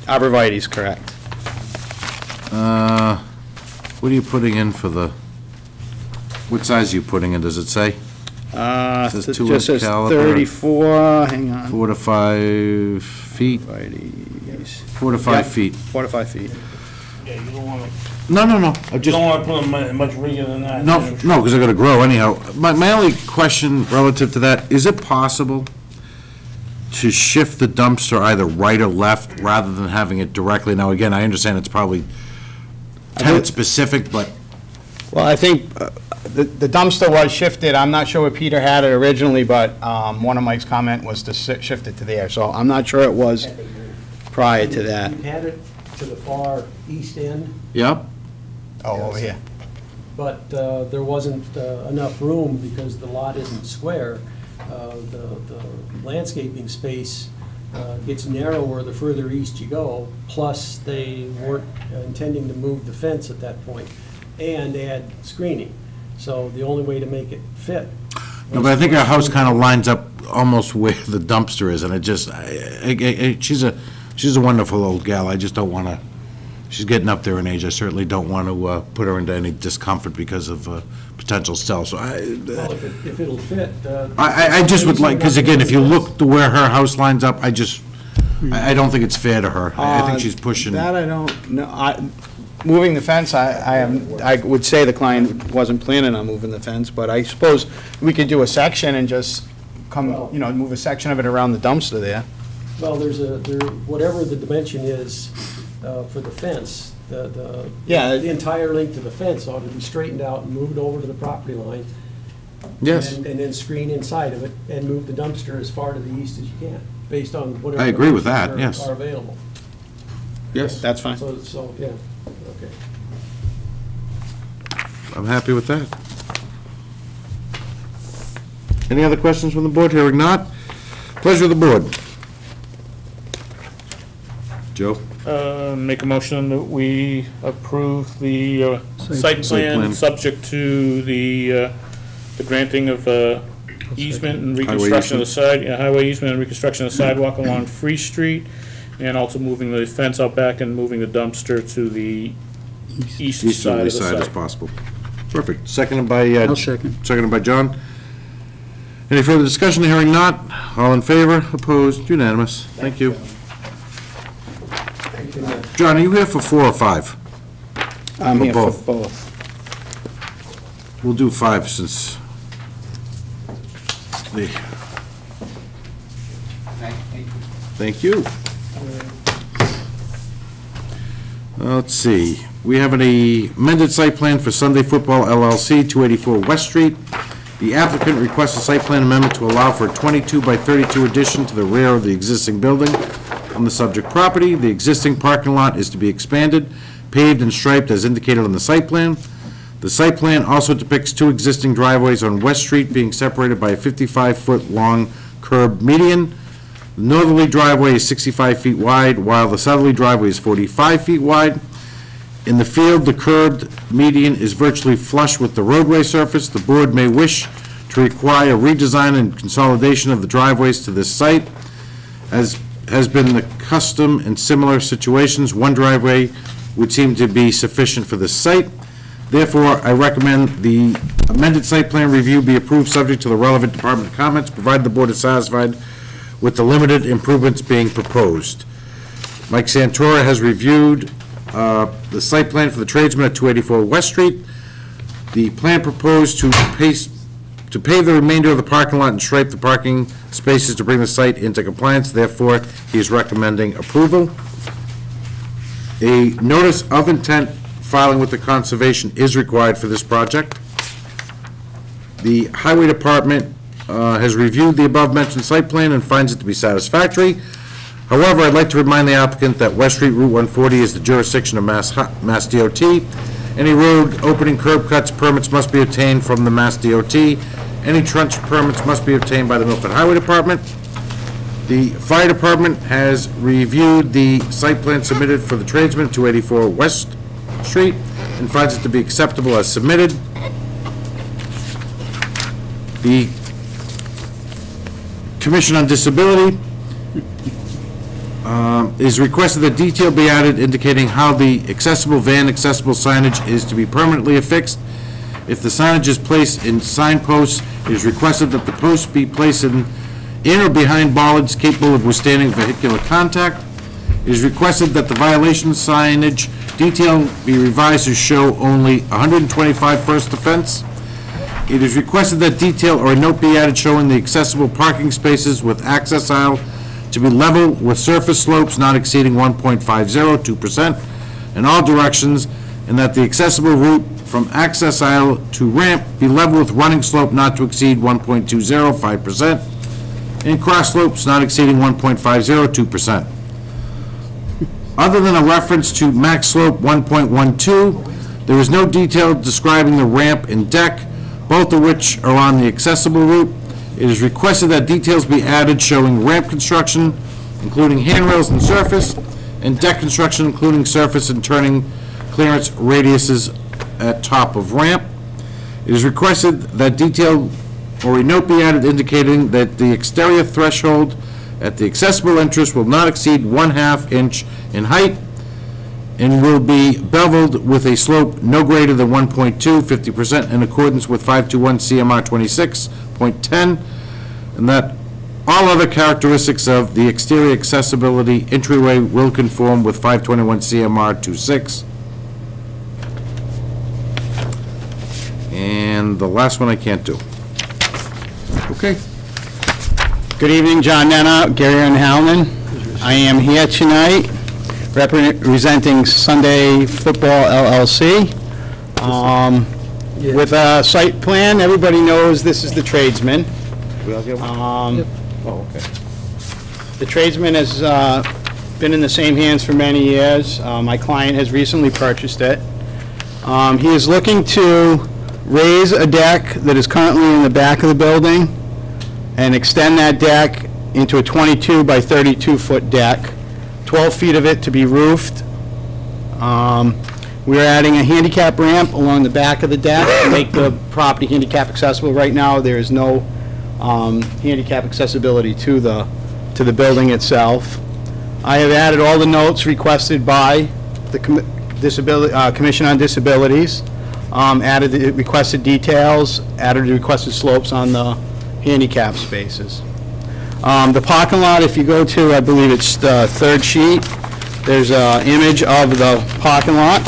Arborvitae's, correct. What are you putting in for the, what size are you putting in, does it say? Says It 2 just inch says caliper. 34, hang on. 4 to 5 feet? Arborvitae's. 4 to 5 Yeah, feet. 4 to 5 feet. Yeah, you don't wanna, No, I you just, don't wanna put them much bigger than that. no, because they're gonna grow anyhow. My only question relative to that, is it possible to shift the dumpster either right or left rather than having it directly? Now, again, I understand it's probably tenant-specific, but Well, I think the dumpster was shifted. I'm not sure where Peter had it originally, but one of Mike's comment was to shift it to there. So I'm not sure it was prior to that. You had it to the far east end, Yep. Oh, over here. but there wasn't enough room because the lot isn't square. The landscaping space gets narrower the further east you go, plus they weren't intending to move the fence at that point and add screening. So the only way to make it fit. No, but I think our house kind of lines up almost where the dumpster is, and it just, she's a wonderful old gal. I just don't want to, she's getting up there in age. I certainly don't want to put her into any discomfort because of potential stealth. So Well, if it'll fit. I just would like, because again, if you look to where her house lines up, I don't think it's fair to her. I think she's pushing. That I don't know. Moving the fence, I would say the client wasn't planning on moving the fence, but I suppose we could do a section and just move a section of it around the dumpster there. Well, whatever the dimension is for the fence, the entire length of the fence ought to be straightened out and moved over to the property line. Yes. And then screen inside of it and move the dumpster as far to the east as you can, based on whatever. I agree with that, dimensions yes. Are available. Yes. That's fine. So, yeah, okay. I'm happy with that. Any other questions from the board? Hearing not. Pleasure of the board. Joe? Make a motion that we approve the site plan. plan, subject to the granting of easement and reconstruction of the highway easement and reconstruction of the sidewalk along Free Street, and also moving the fence out back and moving the dumpster to the east side of the side as site. possible. Perfect. Seconded by, I'll second. Seconded by John. Any further discussion? Hearing not. All in favor? Opposed? Unanimous. Thank you. John, are you here for 4 or 5? I'm Or here for both? both. We'll do 5 since the, thank you. Let's see. We have an amended site plan for Sunday Football LLC, 284 West Street. The applicant requests a site plan amendment to allow for a 22 by 32 addition to the rear of the existing building on the subject property. The existing parking lot is to be expanded, paved and striped as indicated on the site plan. The site plan also depicts 2 existing driveways on West Street being separated by a 55-foot-long curb median. The northerly driveway is 65 feet wide, while the southerly driveway is 45 feet wide. In the field, the curbed median is virtually flush with the roadway surface. The board may wish to require redesign and consolidation of the driveways to this site. As has been the custom in similar situations, one driveway would seem to be sufficient for this site. Therefore, I recommend the amended site plan review be approved subject to the relevant department comments, provided the board is satisfied with the limited improvements being proposed. Mike Santora has reviewed the site plan for the tradesman at 284 West Street. The plan proposed to pave the remainder of the parking lot and stripe the parking spaces to bring the site into compliance. Therefore, he is recommending approval. A notice of intent filing with the conservation is required for this project. The highway department has reviewed the above-mentioned site plan and finds it to be satisfactory. However, I'd like to remind the applicant that West Street Route 140 is the jurisdiction of Mass DOT. Any road opening curb cuts permits must be obtained from the Mass DOT. Any trench permits must be obtained by the Milford Highway Department. The fire department has reviewed the site plan submitted for the tradesman at 284 West Street and finds it to be acceptable as submitted. The Commission on Disability is requested that detail be added indicating how the accessible van accessible signage is to be permanently affixed. If the signage is placed in signposts, it is requested that the posts be placed in or behind bollards capable of withstanding vehicular contact. It is requested that the violation signage detail be revised to show only 125 first offense. It is requested that detail or a note be added showing the accessible parking spaces with access aisle to be level with surface slopes not exceeding 1.502% in all directions, and that the accessible route from access aisle to ramp be level with running slope not to exceed 1.205%, and cross slopes not exceeding 1.502%. Other than a reference to max slope 1.12, there is no detail describing the ramp and deck, both of which are on the accessible route. It is requested that details be added showing ramp construction, including handrails and surface, and deck construction, including surface and turning clearance radiuses at top of ramp. It is requested that detail or a note be added indicating that the exterior threshold at the accessible entrance will not exceed 1/2 inch in height and will be beveled with a slope no greater than 1.2, 50% in accordance with 521 CMR 26.10, and that all other characteristics of the exterior accessibility entryway will conform with 521 CMR 26. And the last one I can't do. Okay. Good evening, John Nenna, Gary and Howland. I am here tonight representing Sunday Football LLC. With a site plan, everybody knows this is the tradesman. Oh, okay. The tradesman has been in the same hands for many years. My client has recently purchased it. He is looking to raise a deck that is currently in the back of the building and extend that deck into a 22 by 32 foot deck, 12 feet of it to be roofed. We're adding a handicap ramp along the back of the deck to make the property handicap accessible. Right now, there is no handicap accessibility to the building itself. I have added all the notes requested by the Commission on Disabilities, added the requested details, added the requested slopes on the handicap spaces. The parking lot, if you go to, I believe it's the third sheet, there's an image of the parking lot,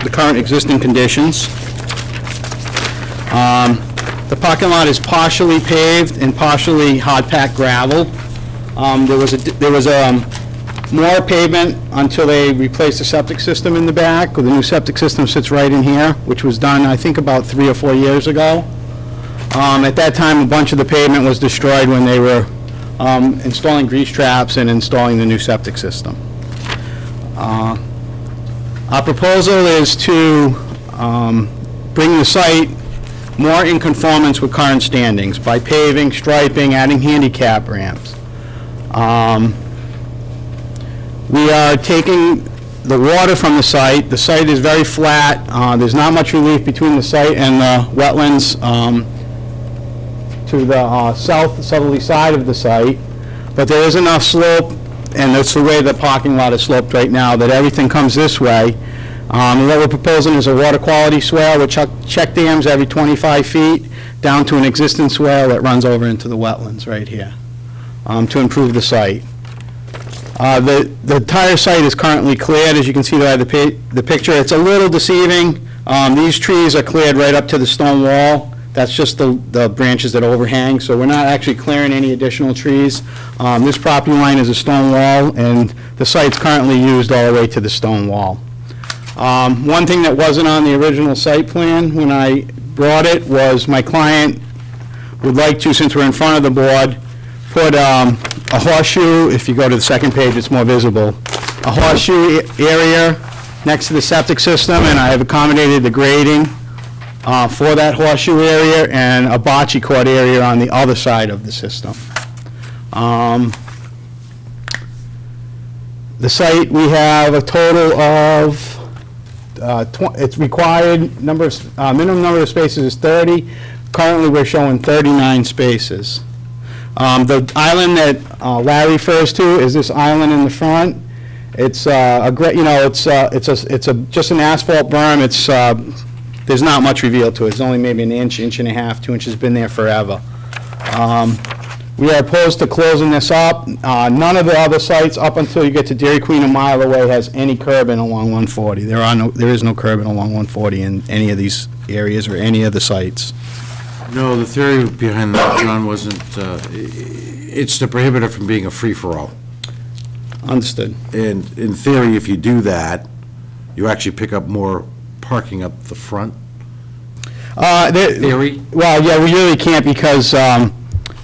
the current existing conditions. The parking lot is partially paved and partially hard-packed gravel. There was more pavement until they replaced the septic system in the back. The new septic system sits right in here, which was done, I think, about 3 or 4 years ago. At that time, a bunch of the pavement was destroyed when they were installing grease traps and installing the new septic system. Our proposal is to bring the site more in conformance with current standings by paving, striping, adding handicap ramps. We are taking the water from the site. The site is very flat. There's not much relief between the site and the wetlands to the southerly side of the site, but there is enough slope, and that's the way the parking lot is sloped right now, that everything comes this way. And what we're proposing is a water quality swale with check dams every 25 feet down to an existing swale that runs over into the wetlands right here to improve the site. The entire site is currently cleared, as you can see by the picture. It's a little deceiving. These trees are cleared right up to the stone wall. That's just the branches that overhang, so we're not actually clearing any additional trees. This property line is a stone wall, and the site's currently used all the way to the stone wall. One thing that wasn't on the original site plan when I brought it was my client would like to, since we're in front of the board, put a horseshoe. If you go to the second page, it's more visible. A horseshoe area next to the septic system, and I have accommodated the grading for that horseshoe area and a bocce court area on the other side of the system. The site, we have a total of, it's required number of, minimum number of spaces is 30. Currently, we're showing 39 spaces. The island that Larry refers to is this island in the front. It's a great, you know, it's just an asphalt berm. It's there's not much revealed to it. It's only maybe an inch, inch and a half, 2 inches. Been there forever. We are opposed to closing this up. None of the other sites, up until you get to Dairy Queen a mile away, has any curbing along 140. There is no curbing along 140 in any of these areas or any of the sites. No, the theory behind that, John, wasn't, it's to prohibit it from being a free-for-all. Understood. And in theory, if you do that, you actually pick up more parking up the front. Theory? Well, yeah, we really can't because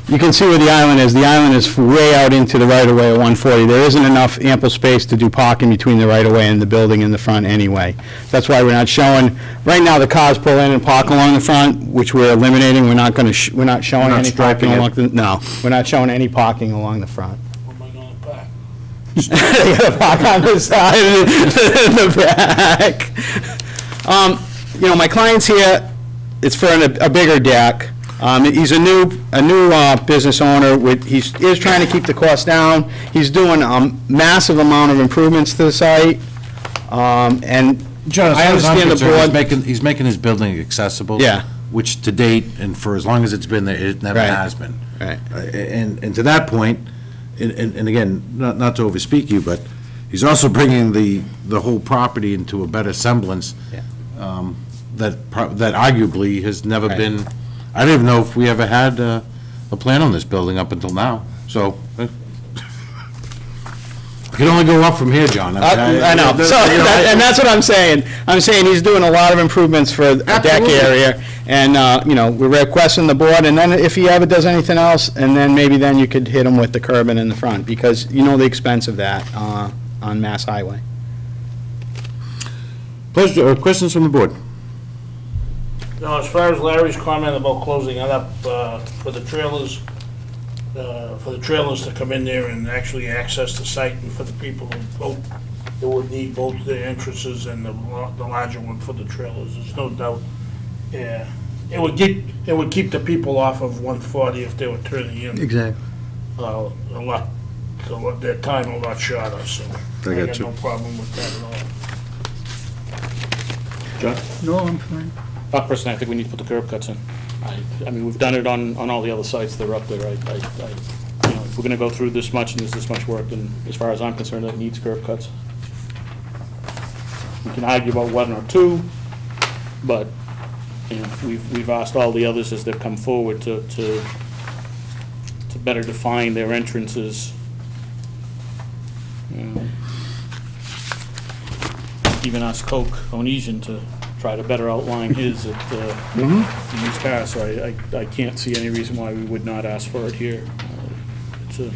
you can see where the island is. The island is way out into the right-of-way of 140. There isn't enough ample space to do parking between the right-of-way and the building in the front anyway. That's why we're not showing, right now, the cars pull in and park along the front, which we're eliminating. We're not going to, we're not showing any parking along the, no, we're not showing any parking along the front. Where am I gonna park? They gotta park on the side in the back. You know, my client's here, it's for a bigger deck. He's a new business owner, he is trying to keep the cost down. He's doing a massive amount of improvements to the site, and John, as I far as I'm understand the concerned, board. he's making his building accessible. Yeah. Which to date, and for as long as it's been there, it never Right. has been. Right. And to that point, and again, not to overspeak you, but he's also bringing the whole property into a better semblance. Yeah. That arguably has never Right. been, I don't even know if we ever had a plan on this building up until now, so. You can only go up from here, John. I know, so, and that's what I'm saying. I'm saying he's doing a lot of improvements for the deck Absolutely. area, and, you know, we're requesting the board, and then if he ever does anything else, and then maybe then you could hit him with the curbing in the front, because you know the expense of that on Mass Highway. Pleasure, questions from the board? Now, as far as Larry's comment about closing it up for the trailers to come in there and actually access the site, and for the people who vote, it would need both the entrances and the larger one for the trailers, there's no doubt. Yeah, it would keep the people off of 140 if they were turning in. Exactly. Their time a lot shorter, so I I got got you. no problem with that at all. John? No, I'm fine. Personally, I think we need to put the curb cuts in. I mean, we've done it on all the other sites that are up there. You know, if we're gonna go through this much and there's this much work, then as far as I'm concerned, it needs curb cuts. We can argue about one or two, but, you know, we've asked all the others as they've come forward to better define their entrances. You know, even asked Onesian to try to better outline his at the used car, so I can't see any reason why we would not ask for it here. I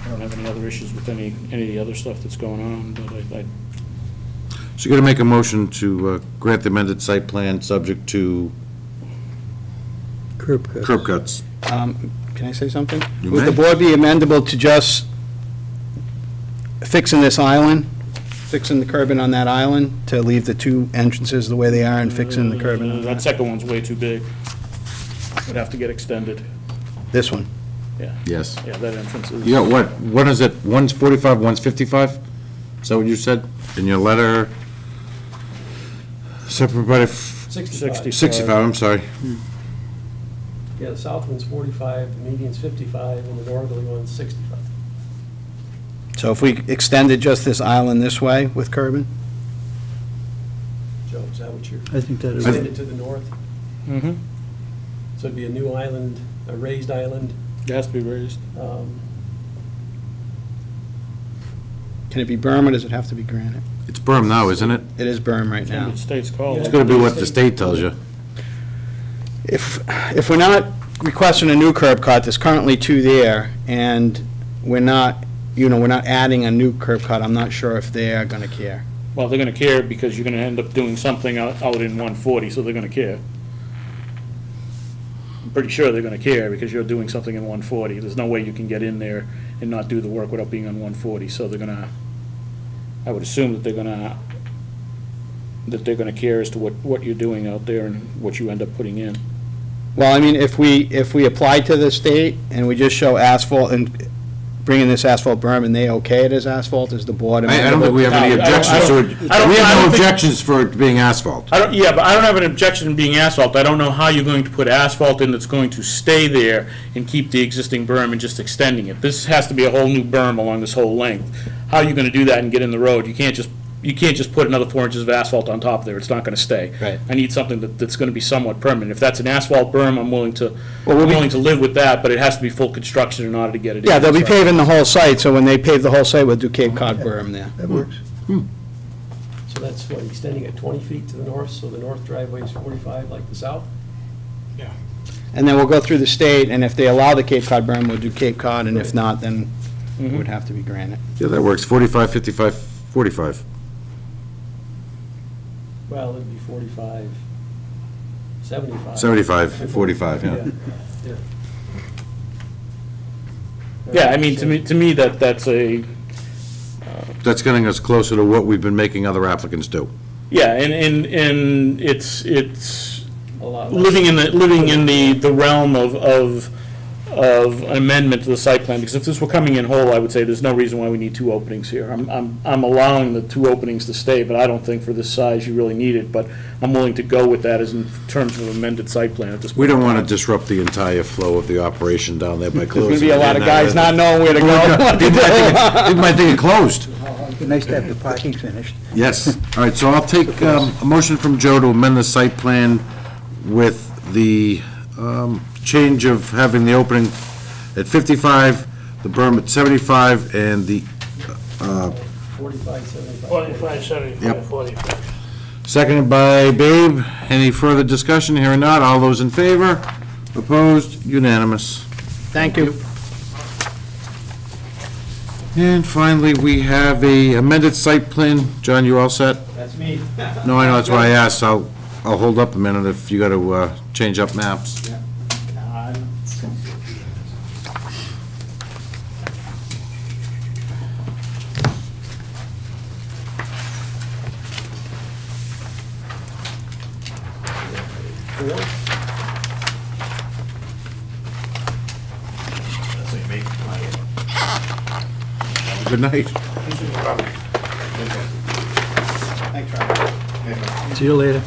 don't have any other issues with any of the other stuff that's going on, but So you're going to make a motion to grant the amended site plan subject to Curb cut. curb cuts. Can I say something? You Would the may. board be amendable to just fixing this island, fixing the curbing on that island, to leave the two entrances the way they are and fixing the curbing on that that? second one's way too big. Would have to get extended. This one? Yes. Yeah, that entrance is. You got what is it, one's 45, one's 55? Is that what you said in your letter? Separate by 65. 65, I'm sorry. Yeah, the south one's 45, the median's 55, and the northerly one's 65. So if we extended just this island this way with curbing? Joe, is that what you're, I think that is. extended to the north? Mm-hmm. So it'd be a new island, a raised island. It has to be raised. Can it be berm or does it have to be granite? It's berm now, isn't it? It is berm right now. The state's called. It's going to be what the state tells you. If we're not requesting a new curb cut, there's currently two there, and we're not, you know, we're not adding a new curb cut, I'm not sure if they are gonna care. Well, they're gonna care because you're gonna end up doing something out in 140, so they're gonna care. I'm pretty sure they're gonna care because you're doing something in 140. There's no way you can get in there and not do the work without being on 140, so they're gonna, I would assume that they're gonna care as to what you're doing out there and what you end up putting in. Well, I mean, if we apply to the state and we just show asphalt and bringing this asphalt berm and they okay it as asphalt, is the board? I don't think we have any No, I don't- objections to it. I don't- We I have don't no think- objections for it being asphalt. But I don't have an objection to being asphalt. I don't know how you're going to put asphalt in that's going to stay there and keep the existing berm and just extending it. This has to be a whole new berm along this whole length. How are you gonna do that and get in the road? You can't just put another 4 inches of asphalt on top there. It's not gonna stay. Right. I need something that's gonna be somewhat permanent. If that's an asphalt berm, I'm willing to live with that, but it has to be full construction in order to get it in. Yeah, they'll be So- paving the whole site, so when they pave the whole site, we'll do Cape Cod berm there. That works. So So that's what, extending it 20 feet to the north, so the north driveway is 45 like the south? Yeah. And then we'll go through the state, and if they allow the Cape Cod berm, we'll do Cape Cod, and if not, then it would have to be granite. Yeah, that works, 45, 55, 45. Well, it'd be 45, 75. 75, 45, yeah. Yeah. Yeah, I mean, to me, that's a, That's getting us closer to what we've been making other applicants do. yeah, and it's A lot less. living in the realm of an amendment to the site plan, because if this were coming in whole, I would say there's no reason why we need two openings here. I'm allowing the two openings to stay, but I don't think for this size you really need it, but I'm willing to go with that as in terms of amended site plan at this point. We don't want to disrupt the entire flow of the operation down there by There's closing. going to be a lot of guys not knowing where to People go. might think it closed. It'd be nice to have the parking finished. Yes. All right, so I'll take a motion from Joe to amend the site plan with the change of having the opening at 55, the berm at 75, and the 45, 75. 45, 75, Yep. 45. seconded by Babe. Any further discussion? Here or not? All those in favor? Opposed? Unanimous. Thank you. And finally, we have a amended site plan. John, you all set? That's me. No, I know, that's why I asked. I'll hold up a minute if you got to change up maps. Good night. See you later.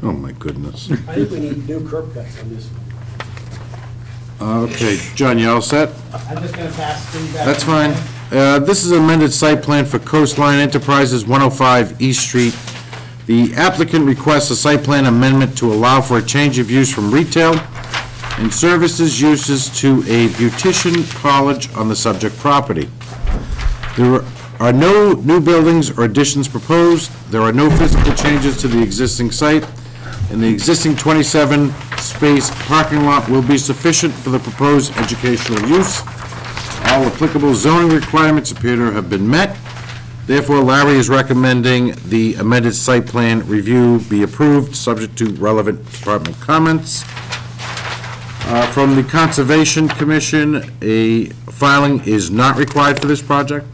Oh, my goodness. I think we need new curb cuts on this one. Okay, John, you all set? I'm just going to pass things back. That's fine. This is amended site plan for Coastline Enterprises, 105 East Street. The applicant requests a site plan amendment to allow for a change of use from retail and services uses to a beautician college on the subject property. There are no new buildings or additions proposed. There are no physical changes to the existing site, and the existing 27-space parking lot will be sufficient for the proposed educational use. All applicable zoning requirements appear to have been met. Therefore, Larry is recommending the amended site plan review be approved, subject to relevant department comments. From the Conservation Commission, a filing is not required for this project.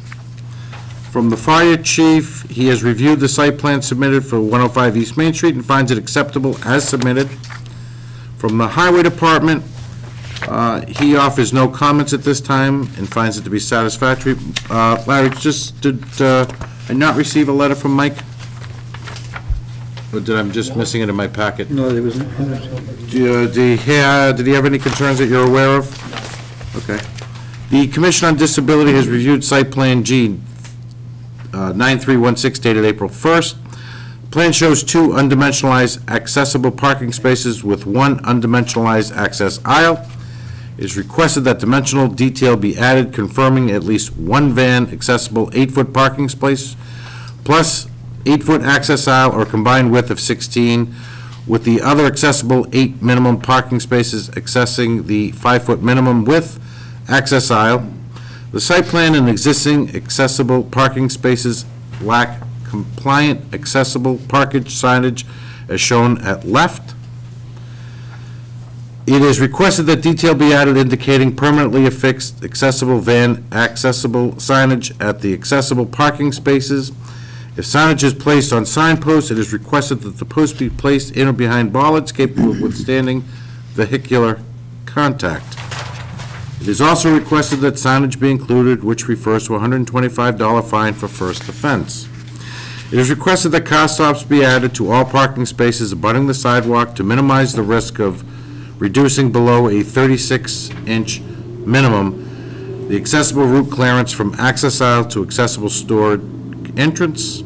From the Fire Chief, he has reviewed the site plan submitted for 105 East Main Street and finds it acceptable as submitted. From the Highway Department, he offers no comments at this time and finds it to be satisfactory. Larry, did I not receive a letter from Mike? Or did I just missing it in my packet? No, there wasn't. Did he have any concerns that you're aware of? Okay. The Commission on Disability has reviewed site plan G 9316 dated April 1st. Plan shows two undimensionalized accessible parking spaces with one undimensionalized access aisle. It is requested that dimensional detail be added confirming at least one van accessible 8-foot parking space plus 8-foot access aisle or combined width of 16 with the other accessible 8 minimum parking spaces accessing the 5-foot minimum width access aisle. The site plan and existing accessible parking spaces lack compliant accessible parkage signage as shown at left. It is requested that detail be added indicating permanently affixed accessible van accessible signage at the accessible parking spaces. If signage is placed on signposts, it is requested that the post be placed in or behind bollards capable of withstanding vehicular contact. It is also requested that signage be included, which refers to a $125 fine for first offense. It is requested that car stops be added to all parking spaces abutting the sidewalk to minimize the risk of reducing below a 36-inch minimum, the accessible route clearance from access aisle to accessible stored entrance.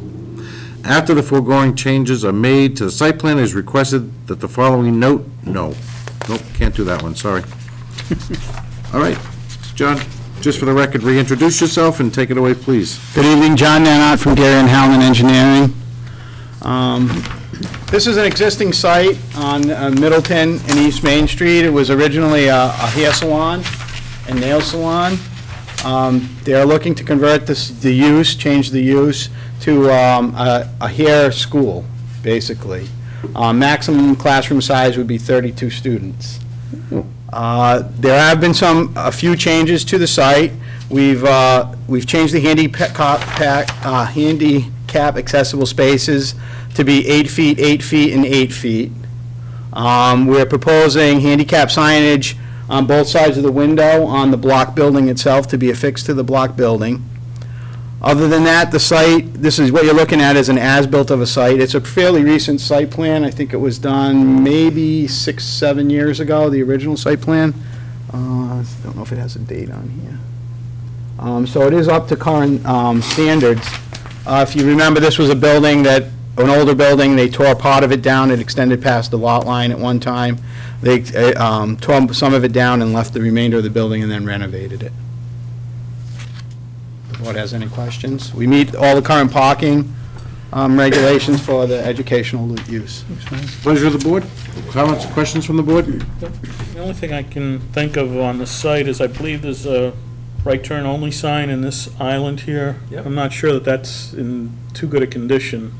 After the foregoing changes are made to the site plan, it is requested that the following note, nope, can't do that one, sorry. All right, John, just for the record, reintroduce yourself and take it away, please. Good evening, John Nanot from Gary and Howland Engineering. This is an existing site on Middleton and East Main Street. It was originally a hair salon and nail salon. They are looking to convert change the use to a hair school, basically. Maximum classroom size would be 32 students. There have been a few changes to the site. We've changed the handicap accessible spaces to be 8 feet, 8 feet, and 8 feet. We're proposing handicap signage on both sides of the window on the block building itself to be affixed to the block building. Other than that, the site, this is what you're looking at is an as-built of a site. It's a fairly recent site plan. I think it was done maybe 6, 7 years ago, the original site plan. I don't know if it has a date on here. So it is up to current standards. If you remember, this was a building an older building. They tore part of it down. It extended past the lot line at one time. They tore some of it down and left the remainder of the building and then renovated it. The board has any questions? We meet all the current parking regulations for the educational use. Pleasure of the board. Comments or questions from the board? The only thing I can think of on the site is I believe there's a right turn only sign in this island here. Yep. I'm not sure that that's in too good a condition.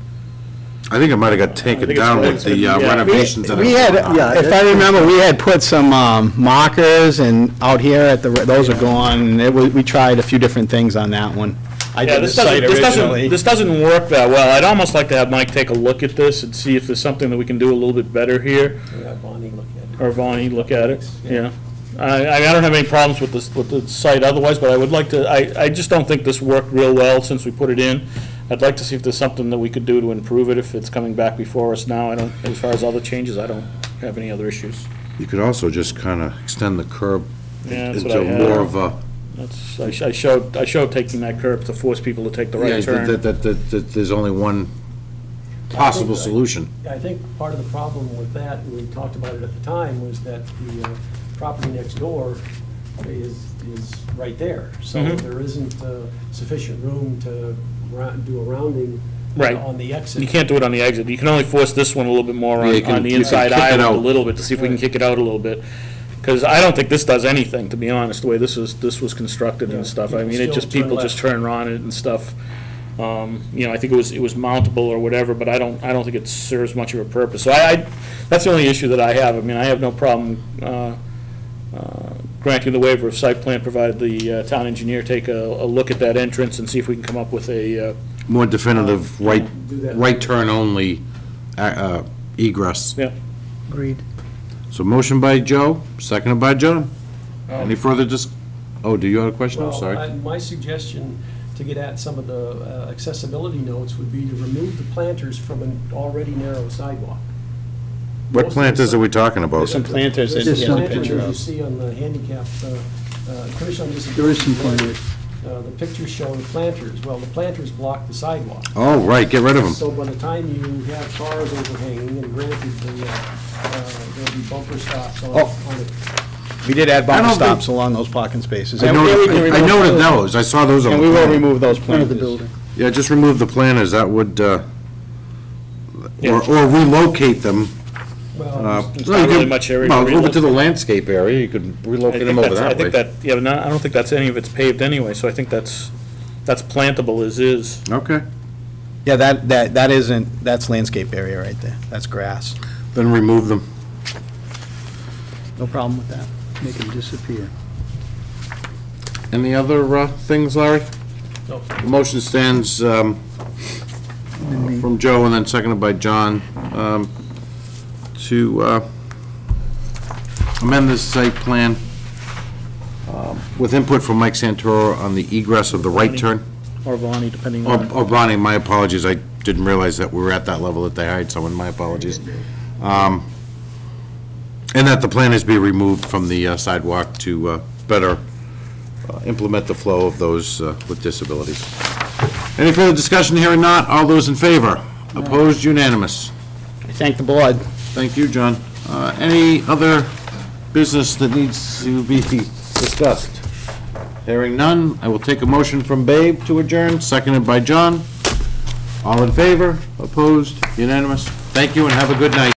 I think it might have got taken it's down right. with the Yeah. renovations. We had, if I remember, we had put some markers and out here at those are gone. And we tried a few different things on that one. I did the site originally. This doesn't work that well. I'd almost like to have Mike take a look at this and see if there's something that we can do a little bit better here. Yeah, Bonnie, look at it. Or Vonnie, look at it, yeah. I don't have any problems with the site otherwise, but I would like to, I just don't think this worked real well since we put it in. I'd like to see if there's something that we could do to improve it if it's coming back before us now. As far as other changes, I don't have any other issues. You could also just kind of extend the curb Yeah, that's what I into had. more of a, I showed taking that curb to force people to take the right turn. that there's only one possible solution. I think part of the problem with that, and we talked about it at the time, was that the property next door is right there. So there isn't sufficient room to do a rounding Right. on the exit. You can't do it on the exit. You can only force this one a little bit more Yeah, you on can- the you can inside kick it aisle a out. little bit to see if we can kick it out a little bit. Because I don't think this does anything, to be honest, the way this was constructed and stuff. I mean, people just turn on it and stuff. I think it was mountable or whatever, but I don't think it serves much of a purpose. So that's the only issue that I have. I mean, I have no problem granting the waiver of site plan, provided the town engineer take a look at that entrance and see if we can come up with a, More definitive do that. right turn only egress. yeah. Agreed. So motion by Joe, seconded by John. Any further oh, do you have a question? I'm Well, sorry. my suggestion to get at some of the accessibility notes would be to remove the planters from an already narrow sidewalk. What planters are we talking about? There's some planters in There's the some planters picture as you of. see on the handicap, Commission on There is Disability. some planters. The pictures showing planters, well, the planters block the sidewalk. Oh, right, get rid of them. So by the time you have cars overhanging, and granted, there'll be bumper stops on it. We did add I bumper don't think- stops along those parking spaces. I And we can noted remove those, I saw those on And the we will plan. remove those Front of the planters. building. Yeah, just remove the planters, that would, Yeah. or relocate them. Well, There's not really much area to Well, over to the relocate. landscape area, you could relocate them over that I think way. that, yeah, but I don't think that's any of it's paved anyway, so I think that's plantable as is. Okay, Yeah, that isn't, that's landscape area right there. That's grass. then remove them. No problem with that. Make them disappear. Any other things, Larry? No. The motion stands from Joe and then seconded by John to amend this site plan with input from Mike Santoro on the egress of the right turn. Or Vonnie, depending on. Or Bonnie, my apologies, I didn't realize that we were at that level that they hired someone, my apologies. And that the planters be removed from the sidewalk to better implement the flow of those with disabilities. Any further discussion? Hearing not, all those in favor? Opposed, unanimous. I thank the board. Thank you, John. Any other business that needs to be discussed? Hearing none, I will take a motion from Babe to adjourn, seconded by John. All in favor? Opposed? Unanimous? Thank you and have a good night.